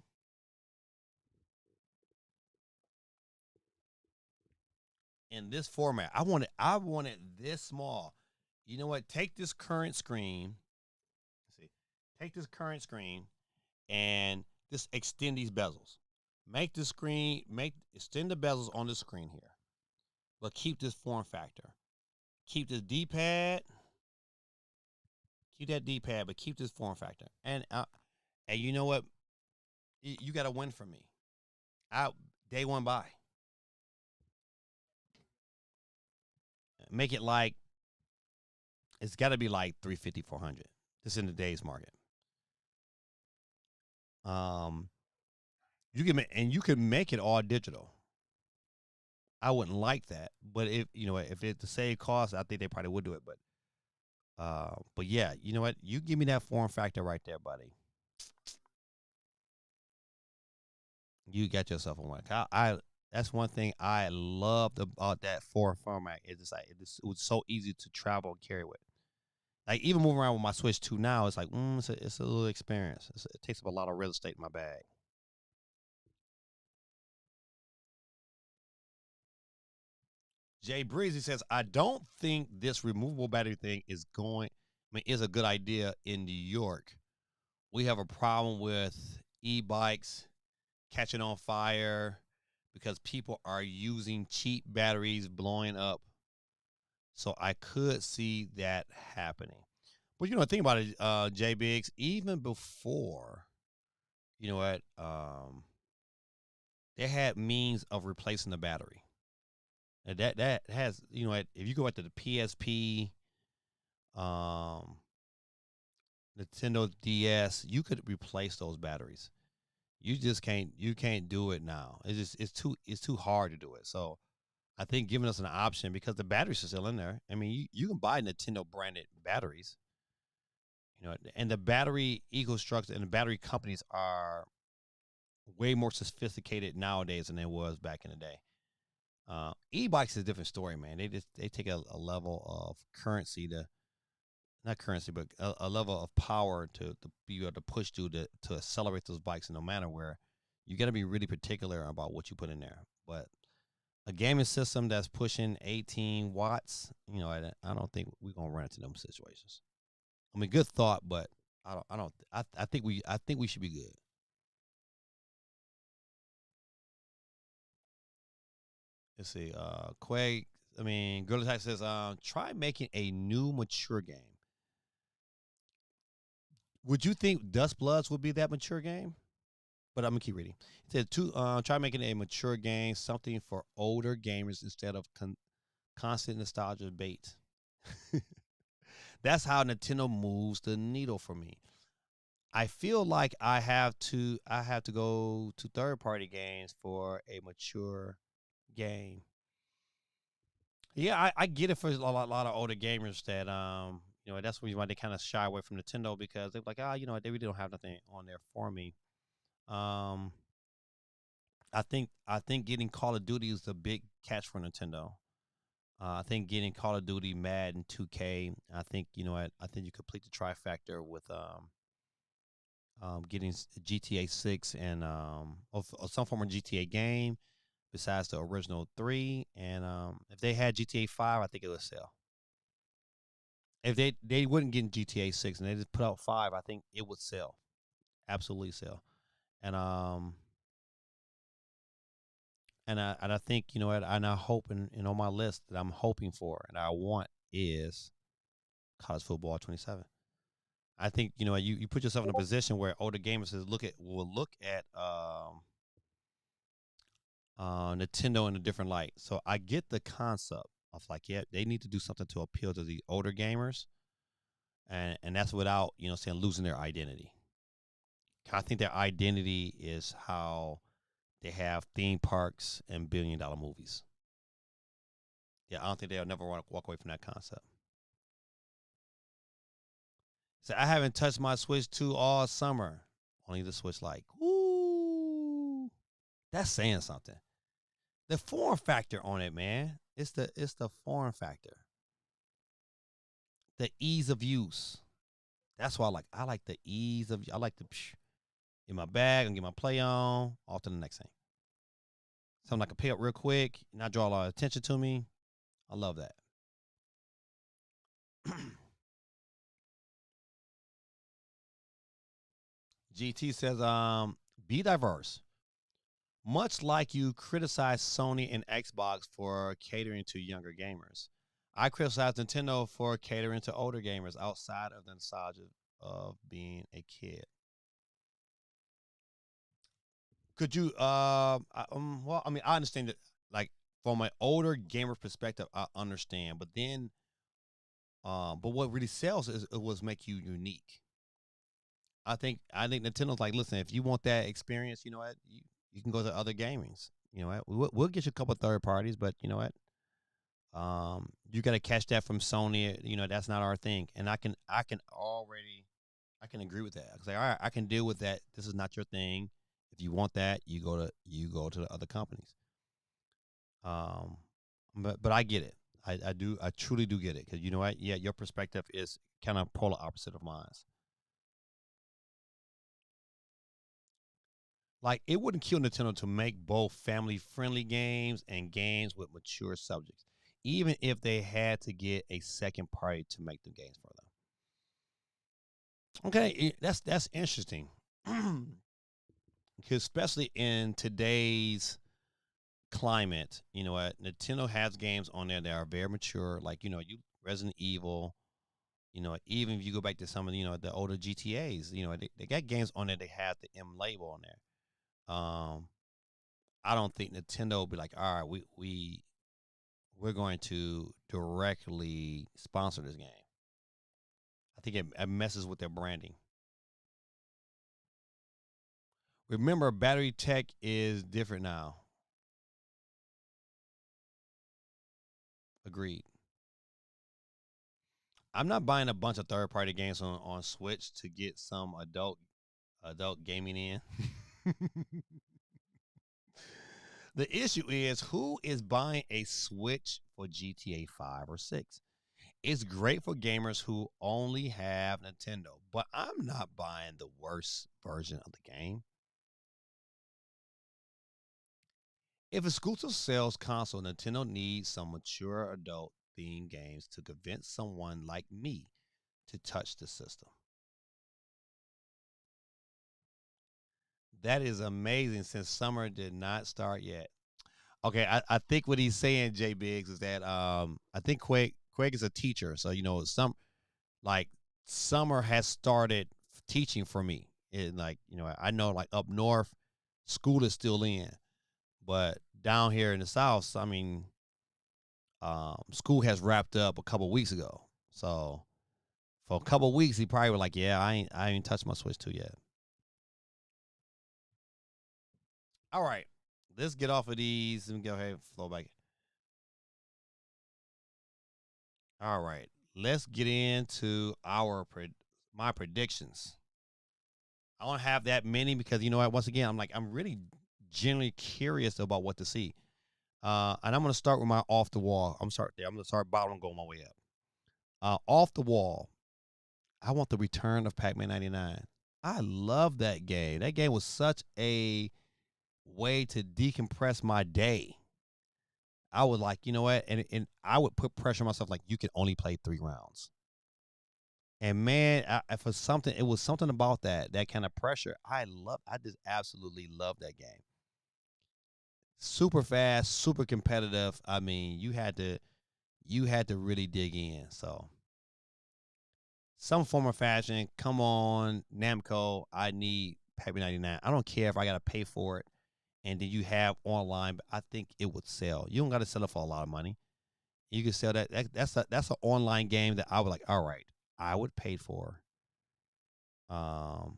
S1: in this format. I want it this small. You know what? Take this current screen. Let's see. Take this current screen and just extend these bezels. Extend the bezels on the screen here. But keep this form factor. Keep this D-pad. Keep that D-pad, but keep this form factor. And you know what? You got to win for me. Day one buy. Make it like it's got to be like 350, 400. This in today's market. You can make it all digital. I wouldn't like that, but if it's the same cost, I think they probably would do it. But yeah, you know what? You give me that form factor right there, buddy. You got yourself a one. That's one thing I loved about that format. It's just like it was so easy to travel and carry with. Like even moving around with my Switch 2 now, it's like it's a little experience. It takes up a lot of real estate in my bag. Jay Breezy says, I don't think this removable battery thing is a good idea in New York. We have a problem with e-bikes catching on fire because people are using cheap batteries blowing up. So I could see that happening. But think about it, Jay Biggs, even before, you know what, they had means of replacing the battery. And that has, if you go into the PSP, Nintendo DS, you could replace those batteries. You can't do it now. It's too hard to do it. So I think giving us an option, because the batteries are still in there. I mean, you can buy Nintendo branded batteries. And the battery EcoStruxure and the battery companies are way more sophisticated nowadays than it was back in the day. E-bikes is a different story, man. They take a level of currency to not currency, but a level of power to be able to push through to accelerate those bikes in no matter where. You got to be really particular about what you put in there. But a gaming system that's pushing 18 watts, I don't think we're gonna run into them situations. I mean, good thought, but I think we should be good. Let's see. Quay. I mean, Girl Attack says, try making a new mature game. Would you think Dust Bloods would be that mature game? But I'm gonna keep reading. It says, try making a mature game, something for older gamers instead of constant nostalgia bait. That's how Nintendo moves the needle for me. I feel like I have to go to third party games for a mature game. Yeah, I get it for a lot of older gamers that that's the reason why they kind of shy away from Nintendo because they're like, they really don't have nothing on there for me. Um, I think getting Call of Duty is a big catch for Nintendo. I think getting Call of Duty, Madden, 2K. I think I think you complete the trifecta with getting GTA 6 and or some form of GTA game besides the original three. And if they had GTA 5, I think it would sell. If they wouldn't get in GTA 6 and they just put out 5, I think it would sell, absolutely sell. And I think what, and I hope and on my list that I'm hoping for and I want is college football 27. I think you put yourself in a position where older gamers will look at Nintendo in a different light. So I get the concept of like, yeah, they need to do something to appeal to the older gamers, and that's without saying losing their identity. I think their identity is how they have theme parks and billion-dollar movies. Yeah, I don't think they'll never want to walk away from that concept. So I haven't touched my Switch 2 all summer. Only the Switch like, ooh, that's saying something. The form factor on it, man. It's the form factor. The ease of use. That's why I like. I like the ease of. I like the in my bag and get my play on. Off to the next thing. Something I can pick up real quick, not draw a lot of attention to me. I love that. GT says, be diverse. Much like you criticize Sony and Xbox for catering to younger gamers, I criticize Nintendo for catering to older gamers outside of the nostalgia of being a kid. Could you, well, I mean, I understand that, like, from an older gamer perspective, I understand, but then, but what really sells is it was make you unique. I think Nintendo's like, listen, if you want that experience, you know what, you can go to other gamings. You know what, we'll get you a couple of third parties, but you know what, you got to catch that from Sony. That's not our thing, and I can agree with that. I can say, all right, I can deal with that. This is not your thing. If you want that, you go to the other companies. Um, but I get it. I do. I truly do get it because you know what? Yeah, your perspective is kind of polar opposite of mine. Like it wouldn't kill Nintendo to make both family friendly games and games with mature subjects, even if they had to get a second party to make the games for them. Okay, that's interesting. Because especially in today's climate, you know what? Nintendo has games on there that are very mature, like you Resident Evil. Even if you go back to some of the older GTA's, they got games on there. They have the M label on there. I don't think Nintendo will be like, all right, we're going to directly sponsor this game. I think it messes with their branding. Remember, battery tech is different now. Agreed. I'm not buying a bunch of third party games on Switch to get some adult gaming in. The issue is who is buying a Switch for GTA 5 or 6? It's great for gamers who only have Nintendo, but I'm not buying the worst version of the game. If exclusive sells console, Nintendo needs some mature adult themed games to convince someone like me to touch the system. That is amazing since summer did not start yet. Okay, I think what he's saying, Jay Biggs, is that I think Quake is a teacher. So, like summer has started teaching for me. Like, I know like up north, school is still in. But down here in the South, I mean, school has wrapped up a couple weeks ago. So for a couple weeks, he probably was like, "Yeah, I ain't touched my Switch 2 yet." All right, let's get off of these and go ahead and flow back. All right, let's get into my predictions. I don't have that many because you know what? Once again, I'm really genuinely curious about what to see. And I'm gonna start with my off the wall. I'm gonna start bottom and go my way up. Off the wall. I want the return of Pac-Man 99. I love that game. That game was such a way to decompress my day. I was like, you know what? And I would put pressure on myself like you can only play 3 rounds. And man, for something, it was something about that kind of pressure. I just absolutely love that game. Super fast, super competitive. I mean, you had to really dig in. So some form of fashion. Come on, Namco. I need Pac-Man 99. I don't care if I gotta pay for it. And then you have online, but I think it would sell. You don't got to sell it for a lot of money. You can sell that's an online game that I would like. All right, I would pay for. Um,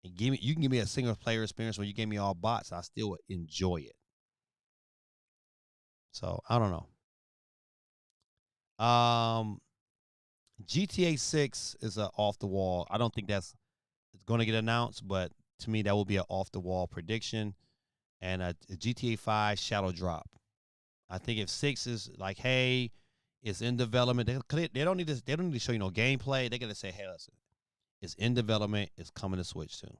S1: and you can give me a single player experience when you gave me all bots. I still would enjoy it. So I don't know. GTA 6 is a off the wall. I don't think that's it's going to get announced, but to me that will be an off the wall prediction. And a GTA 5 shadow drop. I think if 6 is like, hey, it's in development, they don't need to. They don't need to show you no gameplay. They gotta say, hey, listen, it's in development. It's coming to Switch too.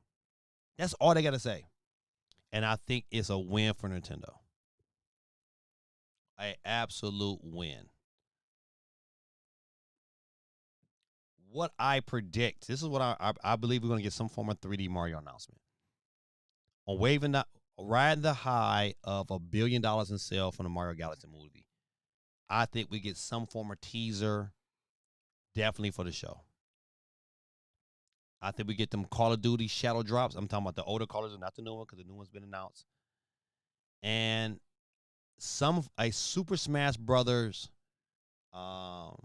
S1: That's all they gotta say. And I think it's a win for Nintendo. A absolute win. What I predict, this is what I believe we're gonna get some form of 3D Mario announcement. On riding the high of $1 billion in sale from the Mario Galaxy movie. I think we get some form of teaser, definitely for the show. I think we get them Call of Duty shadow drops. I'm talking about the older Call of Duty, not the new one, because the new one's been announced. And a Super Smash Brothers um,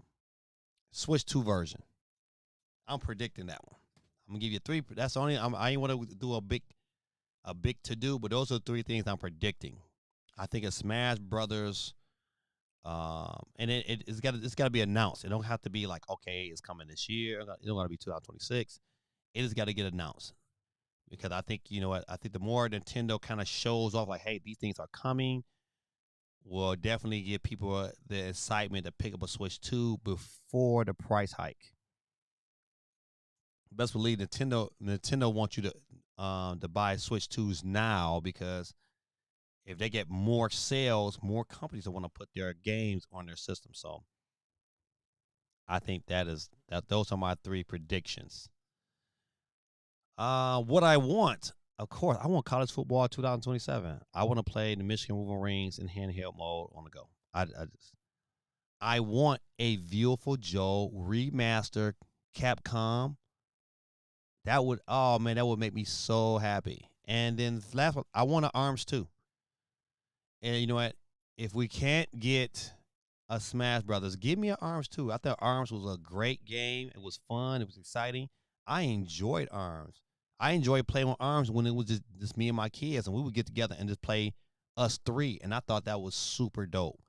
S1: Switch 2 version. I'm predicting that one. I'm gonna give you three. That's the only. I ain't want to do a big to do, but those are 3 things I'm predicting. I think a Smash Brothers, and it's got to be announced. It don't have to be like, okay, it's coming this year. It don't got to be 2026. It has got to get announced. Because I think, you know what, I think the more Nintendo kind of shows off like, hey, these things are coming, will definitely give people the excitement to pick up a Switch 2 before the price hike. Best believe Nintendo wants you to buy Switch 2s now, because if they get more sales, more companies will want to put their games on their system. So I think those are my 3 predictions. What I want, of course, I want college football 2027. I want to play the Michigan Wolverines in handheld mode on the go. I want a Beautiful Joe remastered Capcom. That would make me so happy. And then last one, I want an Arms too. And you know what? If we can't get a Smash Brothers, give me an Arms too. I thought Arms was a great game. It was fun. It was exciting. I enjoyed Arms. I enjoyed playing with Arms when it was just me and my kids, and we would get together and just play us 3. And I thought that was super dope.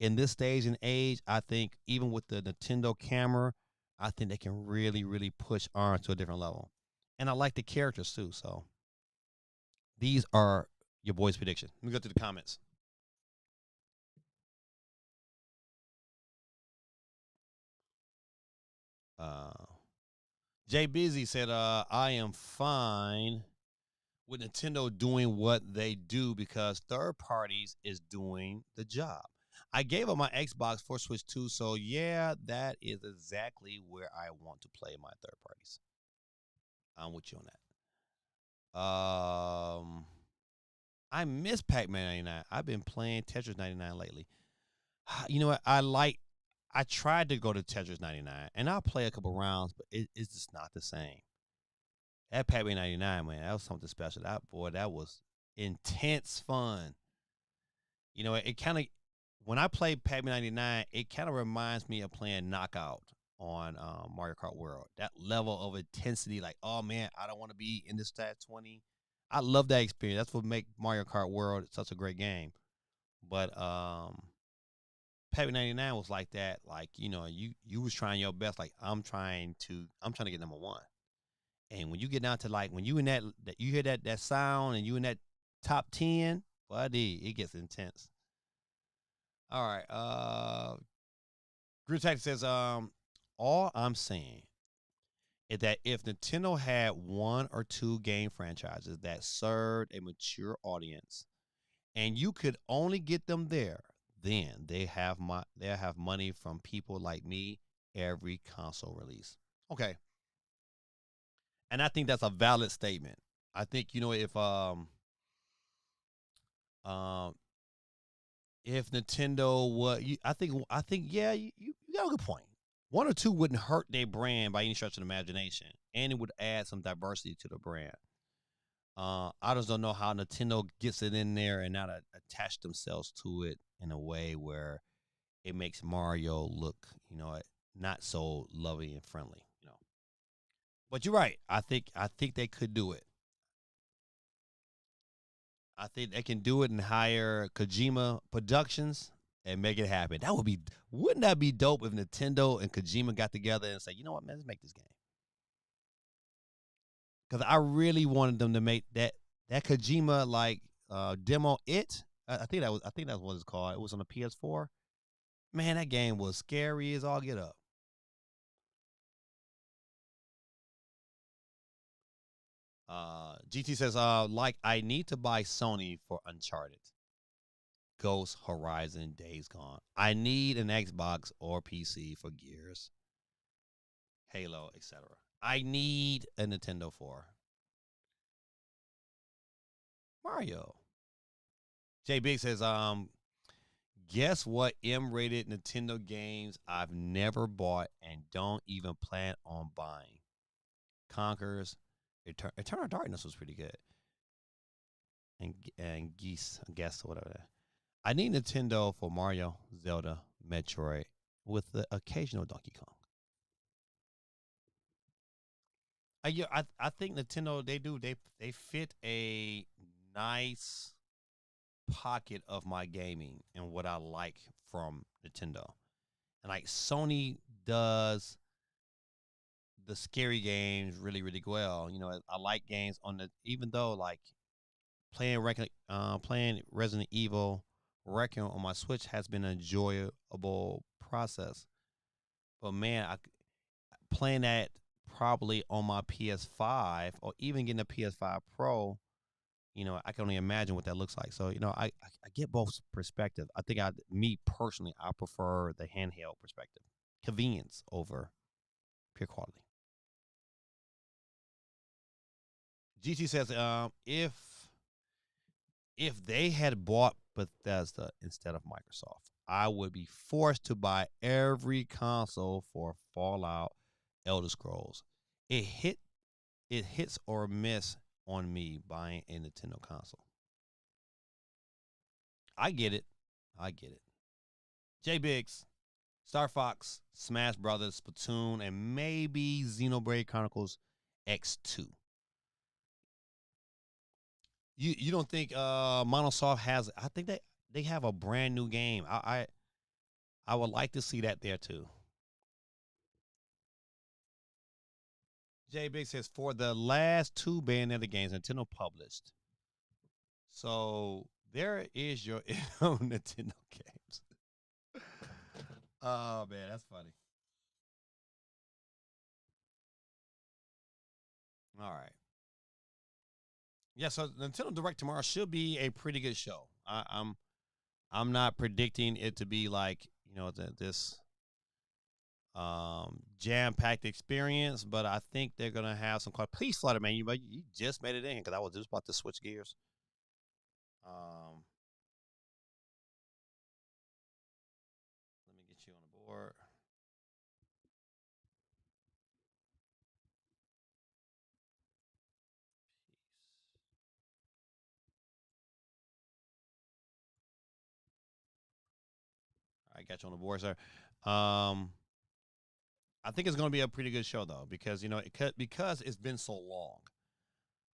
S1: In this stage and age, I think even with the Nintendo camera, I think they can really, really push Arms to a different level. And I like the characters too. So these are your boys' predictions. Let me go to the comments. Uh, Jay Busy said, I am fine with Nintendo doing what they do because third parties is doing the job. I gave up my Xbox for Switch 2, so yeah, that is exactly where I want to play my third parties. I'm with you on that. I miss Pac-Man 99. I've been playing Tetris 99 lately. You know what? I tried to go to Tetris 99, and I'll play a couple rounds, but it's just not the same. That Pac-Man 99, man, that was something special. That was intense fun. You know, it kind of when I play Pac-Man 99, it kind of reminds me of playing Knockout on Mario Kart World. That level of intensity, like, oh man, I don't want to be in this stat 20. I love that experience. That's what make Mario Kart World such a great game. But Pac-Man 99 was like that. Like, you know, you was trying your best. Like, I'm trying to get number one. And when you get down to like when you in that you hear that sound and you in that top 10, buddy, it gets intense. All right. Group Tactic says, all I'm saying is that if Nintendo had one or two game franchises that served a mature audience and you could only get them there, then they'll have money from people like me every console release. Okay. And I think that's a valid statement. I think, you know, um if Nintendo I think yeah, you got a good point. One or two wouldn't hurt their brand by any stretch of the imagination, and it would add some diversity to the brand. I just don't know how Nintendo gets it in there and not attach themselves to it in a way where it makes Mario look, you know, not so lovely and friendly, you know. But you're right. I think they could do it. I think they can do it and hire Kojima Productions and make it happen. Wouldn't that be dope if Nintendo and Kojima got together and say, you know what, man, let's make this game. Because I really wanted them to make that Kojima like demo. I think that's what it's called. It was on the PS4. Man, that game was scary as all get up. GT says, like I need to buy Sony for Uncharted, Ghost Horizon, Days Gone. I need an Xbox or PC for Gears, Halo, etc. I need a Nintendo for Mario. Jay Big says, guess what M-rated Nintendo games I've never bought and don't even plan on buying? Conquers, Eternal Darkness was pretty good, and Geese, I guess, or whatever. I need Nintendo for Mario, Zelda, Metroid, with the occasional Donkey Kong. I think Nintendo they fit a nice pocket of my gaming and what I like from Nintendo. And like Sony does the scary games really, really well. You know, I like games on the even though like playing Resident Evil Requiem on my Switch has been an enjoyable process. But man, playing that probably on my PS5 or even getting a PS5 Pro, you know, I can only imagine what that looks like. So, you know, I get both perspectives. I think me personally, I prefer the handheld perspective, convenience over pure quality. GT says, if they had bought Bethesda instead of Microsoft, I would be forced to buy every console for Fallout, Elder Scrolls. It hit it hits or miss on me buying a Nintendo console. I get it. I get it. J Biggs, Star Fox, Smash Brothers, Splatoon, and maybe Xenoblade Chronicles X2. You don't think Monosoft has? I think they have a brand new game. I would like to see that there too. J Big says for the last two Bayonetta games Nintendo published. So there is your Nintendo games. Oh man, that's funny. All right. Yeah, so Nintendo Direct tomorrow should be a pretty good show. I'm not predicting it to be like this jam packed experience, but I think they're gonna have some. Please, Flutter man, you just made it in because I was just about to switch gears. Let me get you on the board. I got you on the board, sir. I think it's going to be a pretty good show though, because because it's been so long.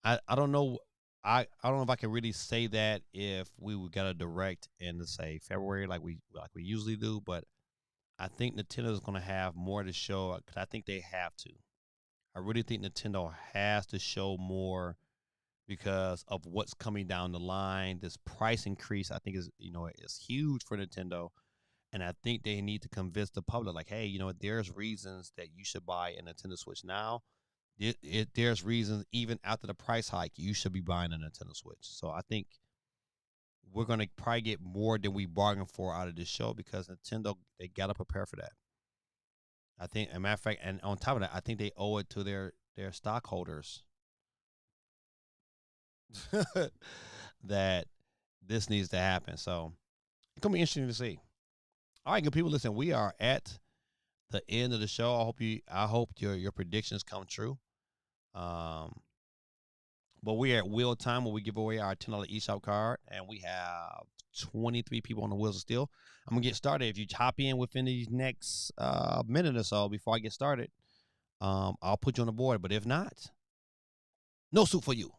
S1: I don't know. I don't know if I can really say that if we would get a direct in the say February like we usually do, but I think Nintendo is going to have more to show because I think they have to. I really think Nintendo has to show more because of what's coming down the line. This price increase, I think, is huge for Nintendo, and I think they need to convince the public, like, hey, there's reasons that you should buy a Nintendo Switch now. There's reasons even after the price hike, you should be buying a Nintendo Switch. So I think we're gonna probably get more than we bargained for out of this show because Nintendo they gotta prepare for that. I think, as a matter of fact, and on top of that, I think they owe it to their stockholders that this needs to happen. So it's gonna be interesting to see. All right, good people. Listen, we are at the end of the show. I hope your predictions come true. Um, but we are at wheel time where we give away our $10 eShop card, and we have 23 people on the wheels of steel. I'm gonna get started. If you hop in within these next minute or so before I get started, I'll put you on the board. But if not, no suit for you.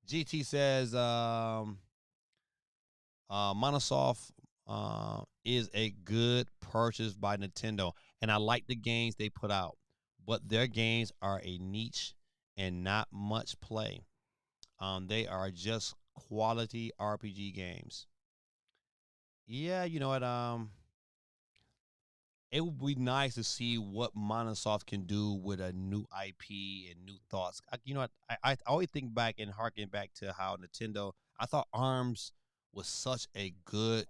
S1: GT says Monosoft is a good purchase by Nintendo, and I like the games they put out, but their games are a niche and not much play. They are just quality RPG games. Yeah, you know what? It would be nice to see what Monosoft can do with a new IP and new thoughts. You know what? I always think back and harken back to how Nintendo. I thought Arms was such a good,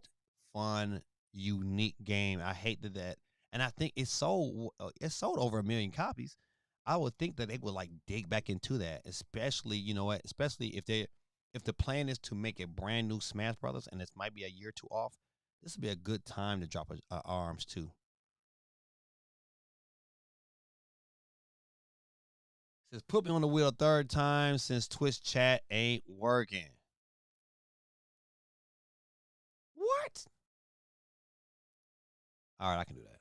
S1: fun, unique game. I hated that, and I think it sold over 1 million copies. I would think that they would like dig back into that, especially especially if the plan is to make a brand new Smash Brothers, and this might be a year or two off. This would be a good time to drop a Arms too. Says put me on the wheel a third time since Twitch chat ain't working. What? All right, I can do that.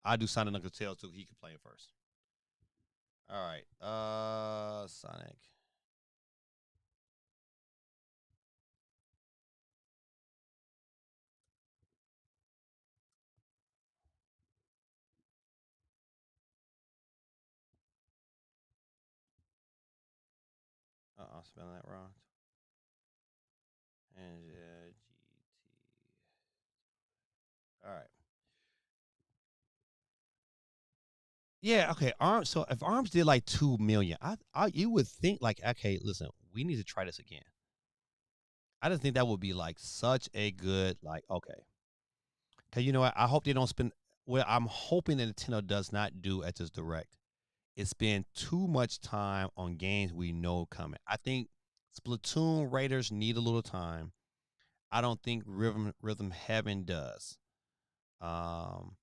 S1: I do Sonic Knuckles Tails too. He can play it first. All right. Sonic. I'm spelling that wrong. And GT. All right. Yeah. Okay. Arms. So if Arms did like 2 million, you would think like, okay, listen, we need to try this again. I just think that would be like such a good like okay. Cause you know what? I hope they don't spend. Well, I'm hoping that Nintendo does not do at this direct is spend too much time on games we know coming. I think Splatoon Raiders need a little time. I don't think Rhythm Heaven does. Um,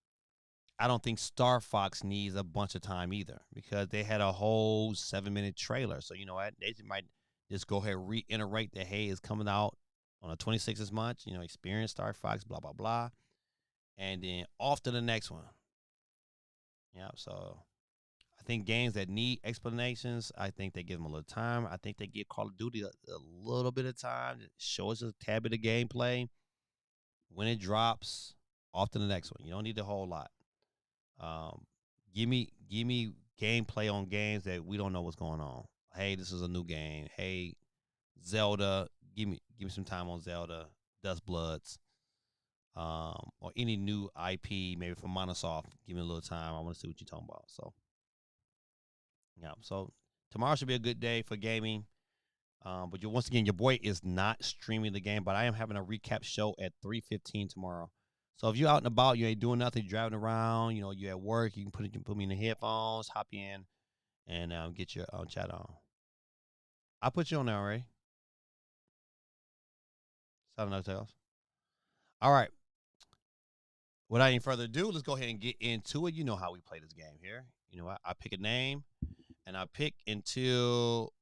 S1: I don't think Star Fox needs a bunch of time either because they had a whole 7 minute trailer. So you know what? They might just go ahead and reiterate that hey, it's coming out on the 26th this month. Experience Star Fox, blah blah blah, and then off to the next one. Yeah. So I think games that need explanations, I think they give them a little time. I think they give Call of Duty a little bit of time to show us a tad bit of gameplay. When it drops, off to the next one. You don't need a whole lot. Um, give me gameplay on games that we don't know what's going on. Hey, this is a new game. Hey, Zelda, give me some time on Zelda, Dust Bloods, or any new IP maybe from Monosoft. Give me a little time. I want to see what you're talking about. So Yeah. So tomorrow should be a good day for gaming. But once again, your boy is not streaming the game, but I am having a recap show at 3:15 tomorrow. So if you're out and about, you ain't doing nothing, driving around, you're at work, you can put me in the headphones, hop in, and get your chat on. I put you on there already. Silent Tales. All right. Without any further ado, let's go ahead and get into it. You know how we play this game here. You know, I pick a name, and I pick until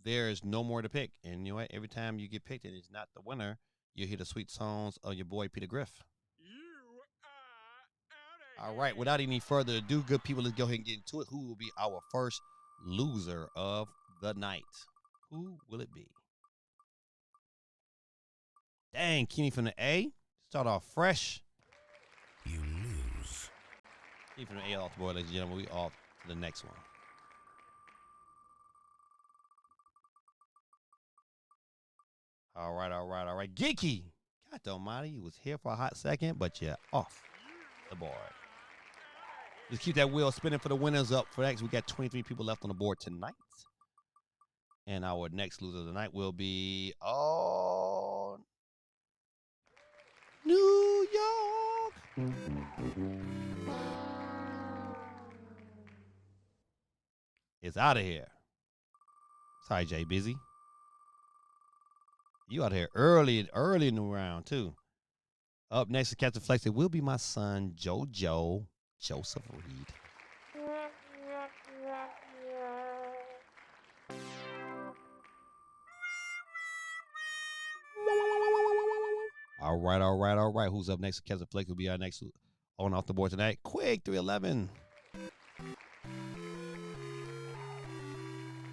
S1: there is no more to pick. And you know what? Every time you get picked and it's not the winner, you hear the sweet songs of your boy Peter Griff. All right. Without any further ado, good people, let's go ahead and get into it. Who will be our first loser of the night? Who will it be? Dang, Kenny from the A. Start off fresh.
S3: You lose.
S1: Kenny from the A off the board, ladies and gentlemen. We off to the next one. All right. Geeky. God almighty, you was here for a hot second, but you're off the board. Just keep that wheel spinning for the winners up. For next, we got 23 people left on the board tonight. And our next loser of the night will be, New York. It's out of here. Sorry, Jay, busy. You out here early in the round, too. Up next to Captain Flex, it will be my son, JoJo Joseph Reed. All right. Who's up next? Captain Flex will be our next on off the board tonight. Quick, 311.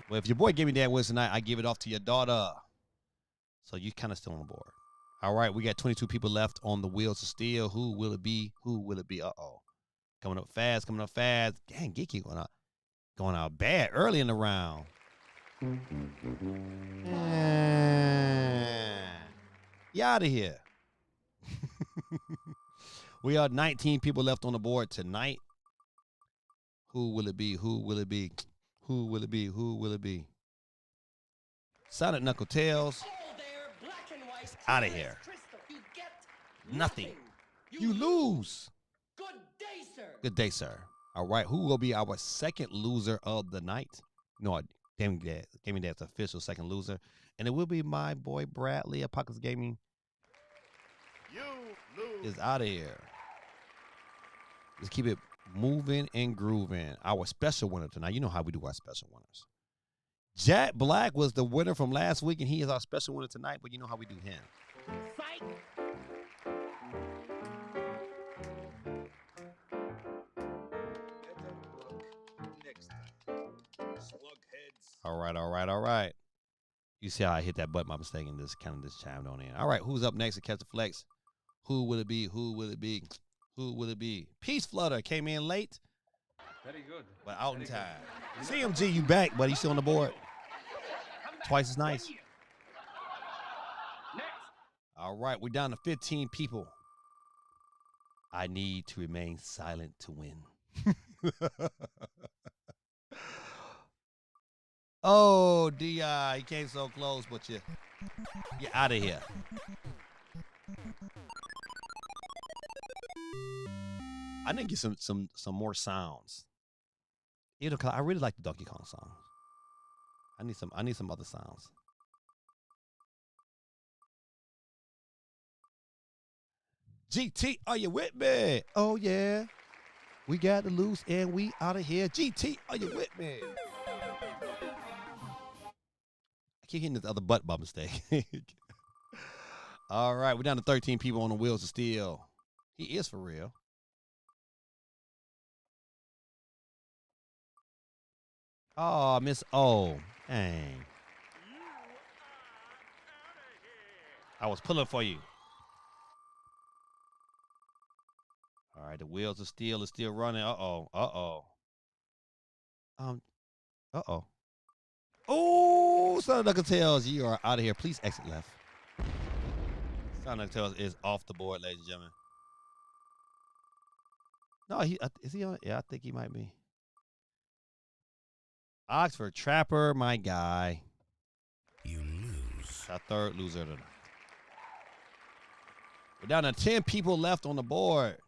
S1: Well, if your boy gave me that wins tonight, I give it off to your daughter. So you kind of still on the board. All right, we got 22 people left on the wheels of steel. Who will it be? Uh-oh. Coming up fast. Dang, Geeky going out bad early in the round. You out of here. We are 19 people left on the board tonight. Who will it be? Sonic Knuckle Tails. Out of here. Nothing. You lose. Good day, sir. All right. Who will be our second loser of the night? No, Gaming Dad's official second loser. And it will be my boy Bradley of Pockets Gaming. You lose. Is out of here. Let's keep it moving and grooving. Our special winner tonight. You know how we do our special winners. Jack Black was the winner from last week, and he is our special winner tonight, but you know how we do him. Psych. All right. You see how I hit that button by mistake and just chimed on in. All right, who's up next to catch the flex? Who will it be? Peace Flutter came in late.
S4: Very good.
S1: But out in time. CMG, you back, buddy. You still on the board? Twice as nice. All right, we're down to 15 people. I need to remain silent to win. Oh, D.I., you came so close, but you're out of here. I need to get some more sounds. You know, 'cause I really like the Donkey Kong song. I need some other sounds. GT, are you with me? Oh yeah. We got the loose and we out of here. GT, are you with me? I keep hitting this other button by mistake. All right, we're down to 13 people on the wheels of steel. He is for real. Oh, Miss O. Dang. I was pulling for you. All right, the wheels of steel is still running. Uh-oh. Oh, Sonic Knuckle Tails, you are out of here. Please exit left. Sonic Knuckle Tails is off the board, ladies and gentlemen. No, is he on? Yeah, I think he might be. Oxford Trapper, my guy.
S3: You lose.
S1: Our third loser tonight. We're down to 10 people left on the board.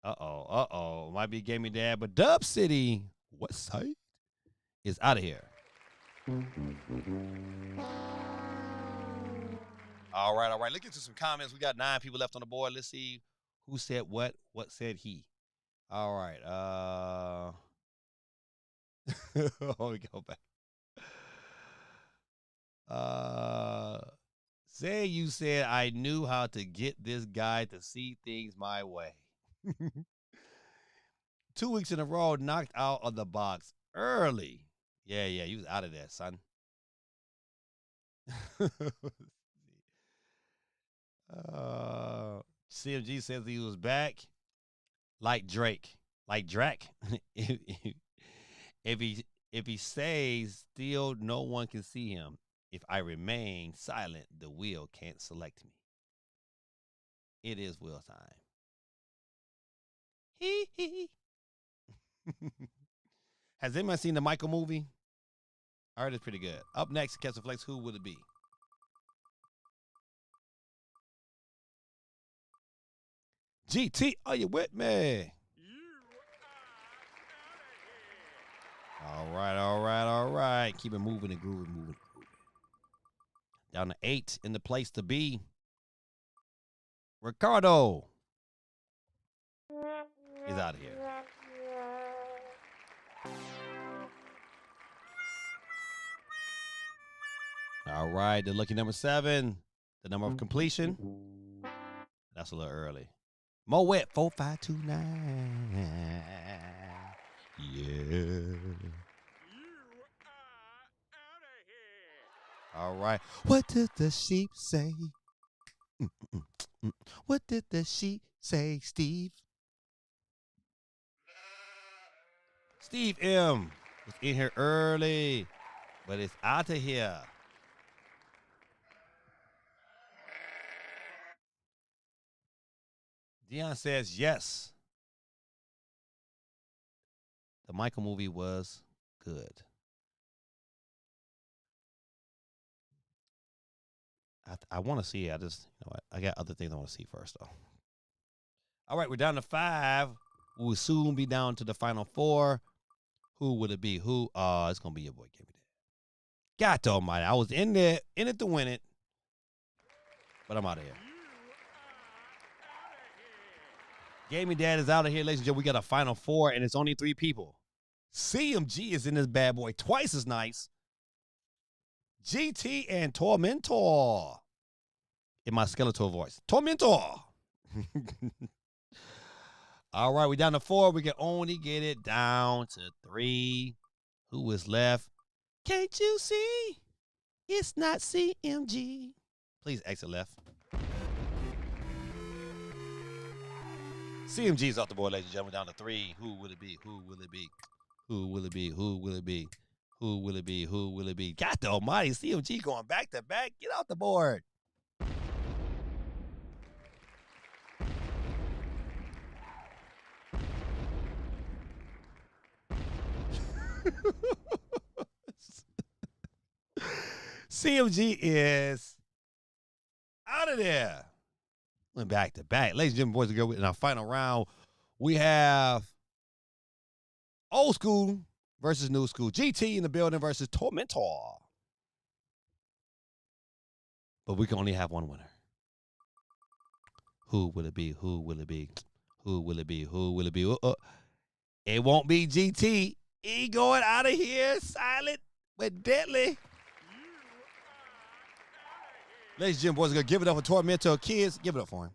S1: Uh-oh. Might be Gaming Dad, but Dub City, what site? Is out of here. All right. Let's get to some comments. We got 9 people left on the board. Let's see who said what said he. All right. Let me go back. Say you said I knew how to get this guy to see things my way. 2 weeks in a row, knocked out of the box early. Yeah, you was out of there, son. CMG says he was back like Drake. Like Drac. If he says still no one can see him. If I remain silent, the wheel can't select me. It is wheel time. Has anyone seen the Michael movie? I heard it's pretty good. Up next, Kessler Flex, who would it be? GT, are you with me? All right. Keep it moving and grooving. Down to 8 in the place to be. Ricardo is out of here. All right, the lucky number 7, the number of completion. That's a little early. Moet 4529. Yeah. All right. What did the sheep say? What did the sheep say, Steve? Steve M was in here early, but it's out of here. Dion says yes. The Michael movie was good. I want to see it. I got other things I want to see first, though. All right, we're down to 5. We'll soon be down to the final 4. Who would it be? It's going to be your boy, Gaming Dad. God almighty. I was in it to win it, but I'm out of here. Gaming Dad is out of here, ladies and gentlemen. We got a final 4, and it's only 3 people. CMG is in this bad boy twice as nice. GT and Tormentor. In my Skeletor voice. Tormentor. All right, we're down to 4. We can only get it down to 3. Who is left? Can't you see? It's not CMG. Please exit left. CMG's off the board, ladies and gentlemen. Down to 3. Who will it be? Who will it be? Who will it be? Who will it be? Who will it be? Who will it be? God almighty, CMG going back to back. Get off the board. CMG is out of there. Went back to back. Ladies and gentlemen, boys and girls, in our final round, we have old school versus new school. GT in the building versus Tormentor. But we can only have one winner. Who will it be? Who will it be? Who will it be? Who will it be? It won't be GT. He going out of here silent but deadly. Ladies and gentlemen, boys, we're going to give it up for Tormentor. Kids, give it up for him.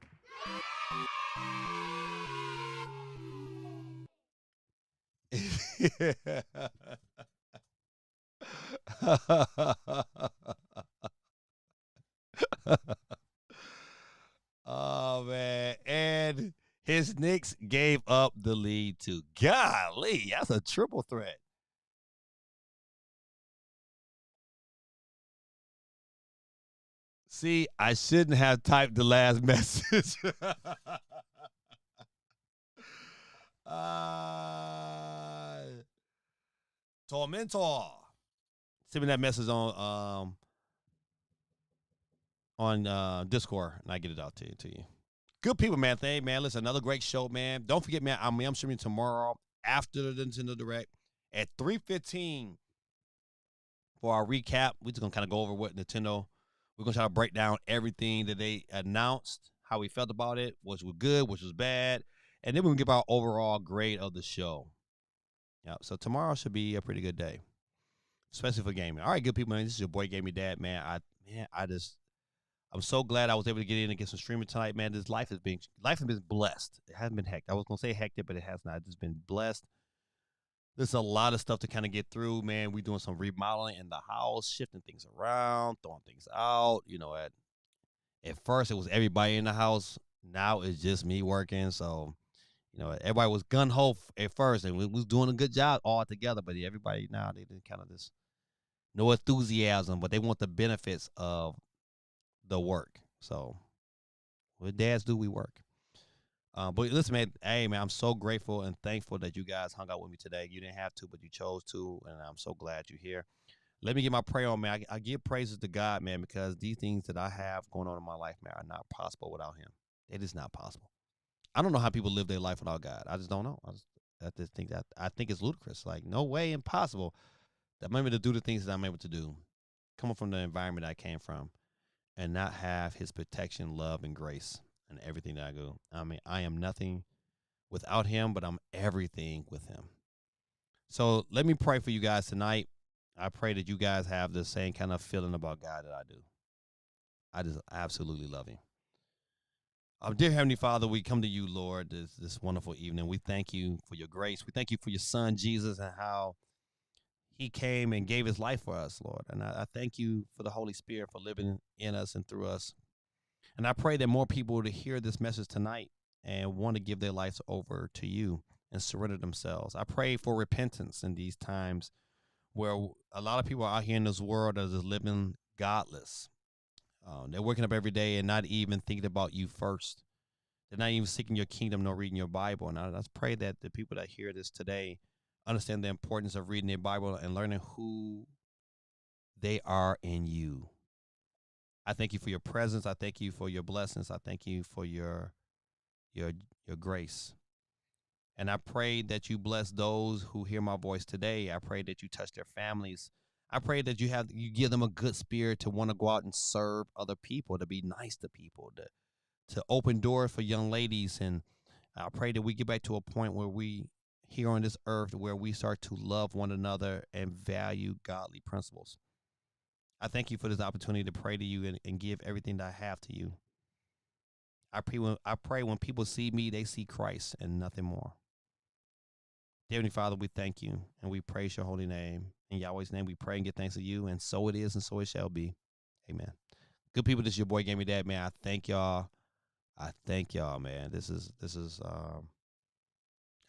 S1: Oh, man. And his Knicks gave up the lead too. Golly, that's a triple threat. See, I shouldn't have typed the last message. Tormentor. Send me that message on Discord, and I get it out to you. Good people, man. Hey, man, listen, another great show, man. Don't forget, man, I'm streaming tomorrow after the Nintendo Direct at 3:15 for our recap. We're just going to kind of go over what Nintendo, we're going to try to break down everything that they announced, how we felt about it, which was good, which was bad, and then we're going to give our overall grade of the show. Yeah, so tomorrow should be a pretty good day, especially for gaming. All right, good people, man. This is your boy Gaming Dad, man. I'm so glad I was able to get in and get some streaming tonight, man. This life has been blessed. It hasn't been hectic. I was gonna say hectic, but it has not. It's just been blessed. There's a lot of stuff to kind of get through, man. We're doing some remodeling in the house, shifting things around, throwing things out. At first it was everybody in the house. Now it's just me working. So, everybody was gun ho at first, and we was doing a good job all together. But everybody now they did kind of this no enthusiasm, but they want the benefits of the work. So what dads do, we work. But listen, man, hey, man, I'm so grateful and thankful that you guys hung out with me today. You didn't have to, but you chose to, and I'm so glad you're here. Let me get my prayer on, man. I give praises to God, man, because these things that I have going on in my life, man, are not possible without him. It is not possible. I don't know how people live their life without God. I just don't know. I think it's ludicrous. Like, no way, impossible that I'm able to do the things that I'm able to do, coming from the environment I came from, and not have his protection, love, and grace in everything that I do. I mean, I am nothing without him, but I'm everything with him. So let me pray for you guys tonight. I pray that you guys have the same kind of feeling about God that I do. I just absolutely love him. Dear Heavenly Father, we come to you, Lord, this wonderful evening. We thank you for your grace. We thank you for your son, Jesus, and how he came and gave his life for us, Lord. And I thank you for the Holy Spirit for living in us and through us. And I pray that more people would hear this message tonight and want to give their lives over to you and surrender themselves. I pray for repentance in these times where a lot of people out here in this world are just living godless. They're waking up every day and not even thinking about you first. They're not even seeking your kingdom nor reading your Bible. And I pray that the people that hear this today understand the importance of reading their Bible and learning who they are in you. I thank you for your presence. I thank you for your blessings. I thank you for your grace. And I pray that you bless those who hear my voice today. I pray that you touch their families. I pray that you give them a good spirit to want to go out and serve other people, to be nice to people, to open doors for young ladies. And I pray that we get back to a point where we here on this earth where we start to love one another and value godly principles. I thank you for this opportunity to pray to you and give everything that I have to you. I pray when people see me, they see Christ and nothing more. Dear Heavenly Father, we thank you and we praise your holy name. In Yahweh's name, we pray and give thanks to you, and so it is and so it shall be. Amen. Good people, this is your boy Gaming Dad, man. I thank y'all. Man. This is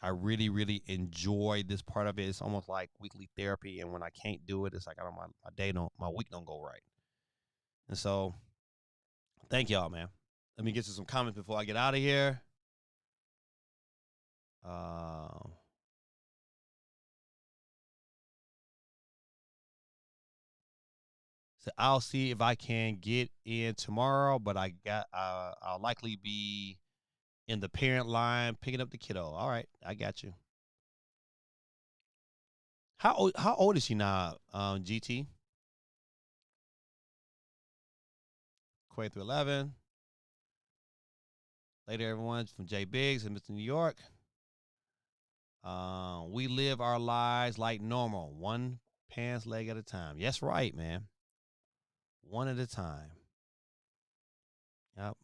S1: I really, really enjoy this part of it. It's almost like weekly therapy, and when I can't do it, it's like my week don't go right. And so, thank y'all, man. Let me get to some comments before I get out of here. So I'll see if I can get in tomorrow, but I'll likely be in the parent line picking up the kiddo. All right, I got you. How old is she now, GT? Quay through 11. Later, everyone, from Jay Biggs and Mr. New York. We live our lives like normal, one pants leg at a time. Yes, right, man. One at a time. Yep.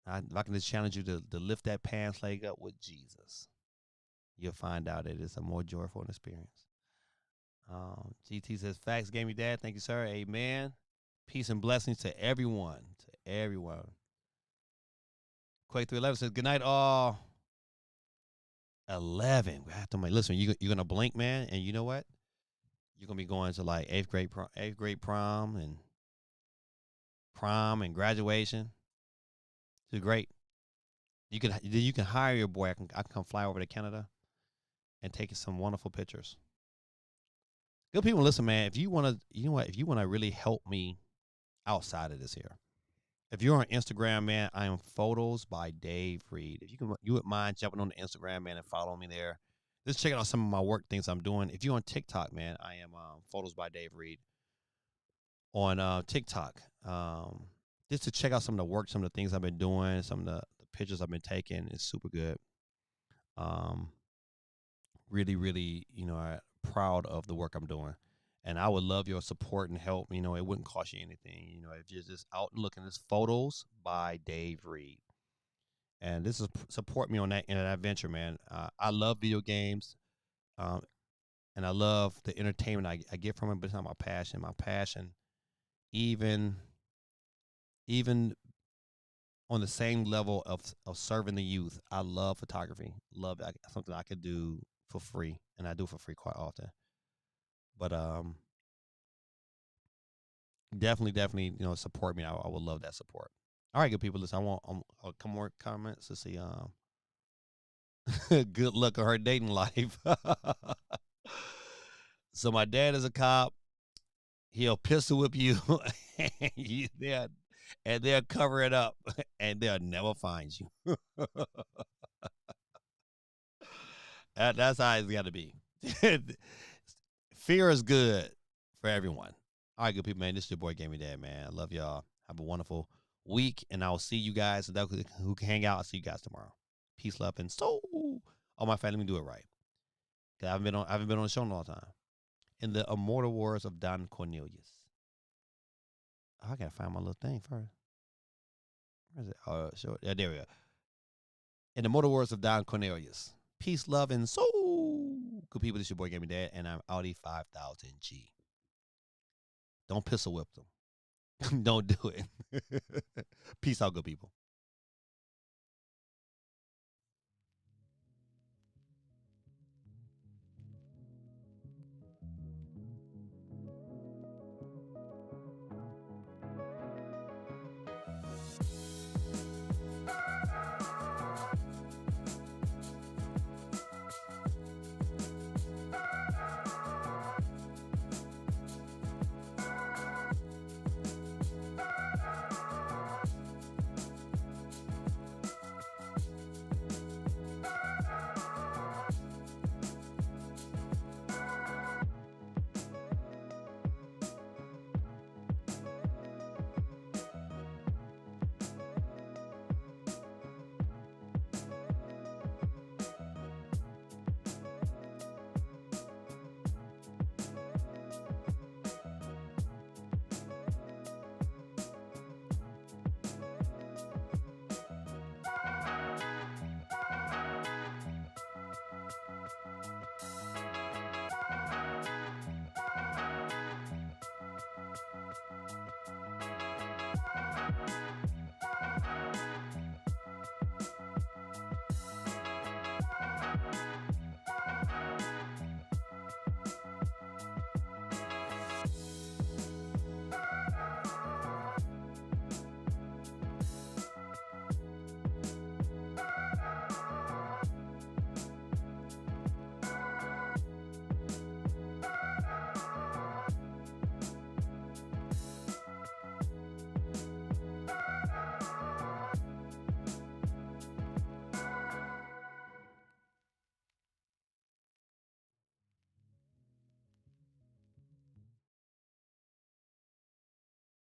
S1: If I can just challenge you to lift that pants leg up with Jesus, you'll find out that it's a more joyful experience. GT says, facts, Gaming Dad. Thank you, sir. Amen. Peace and blessings to everyone. To everyone. Quake 311 says, good night, all. 11. We have to listen. You're gonna blink, man, and you know what? You're gonna be going to like eighth grade prom and graduation. It's great. You can hire your boy. I can come fly over to Canada and take some wonderful pictures. Good people, listen, man. If you want to, you know what? If you want to really help me outside of this here, if you're on Instagram, man, I am Photos by Dave Reed. If you would mind jumping on the Instagram, man, and follow me there. Just checking out some of my work things I'm doing. If you're on TikTok, man, I am Photos by Dave Reed on TikTok. Just to check out some of the work, some of the things I've been doing, some of the pictures I've been taking. It's super good. Really, really, proud of the work I'm doing. And I would love your support and help. It wouldn't cost you anything. If you're just out looking, it's Photos by Dave Reed. And this is support me on that in that venture, man. I love video games, and I love the entertainment I get from it. But it's not my passion. My passion, even on the same level of serving the youth, I love photography. Love something I could do for free, and I do for free quite often. But definitely, support me. I would love that support. All right, good people. Listen, I want a couple more comments to see. Good luck on her dating life. So my dad is a cop. He'll pistol whip you, and they'll cover it up, and they'll never find you. That's how it's got to be. Fear is good for everyone. All right, good people, man. This is your boy Gaming Dad, man. I love y'all. Have a wonderful week, and I'll see you guys. Who can hang out, I'll see you guys tomorrow. Peace, love, and soul. Oh, my family, let me do it right. Cause I haven't been on the show in a long time. In the Immortal Wars of Don Cornelius. Oh, I gotta find my little thing first. Where is it? Sure. Yeah, there we go. In the Immortal Wars of Don Cornelius. Peace, love, and soul. Good people, this is your boy Gaming Dad, and I'm Audi 5000G. Don't pistol whip them. Don't do it. Peace out, good people.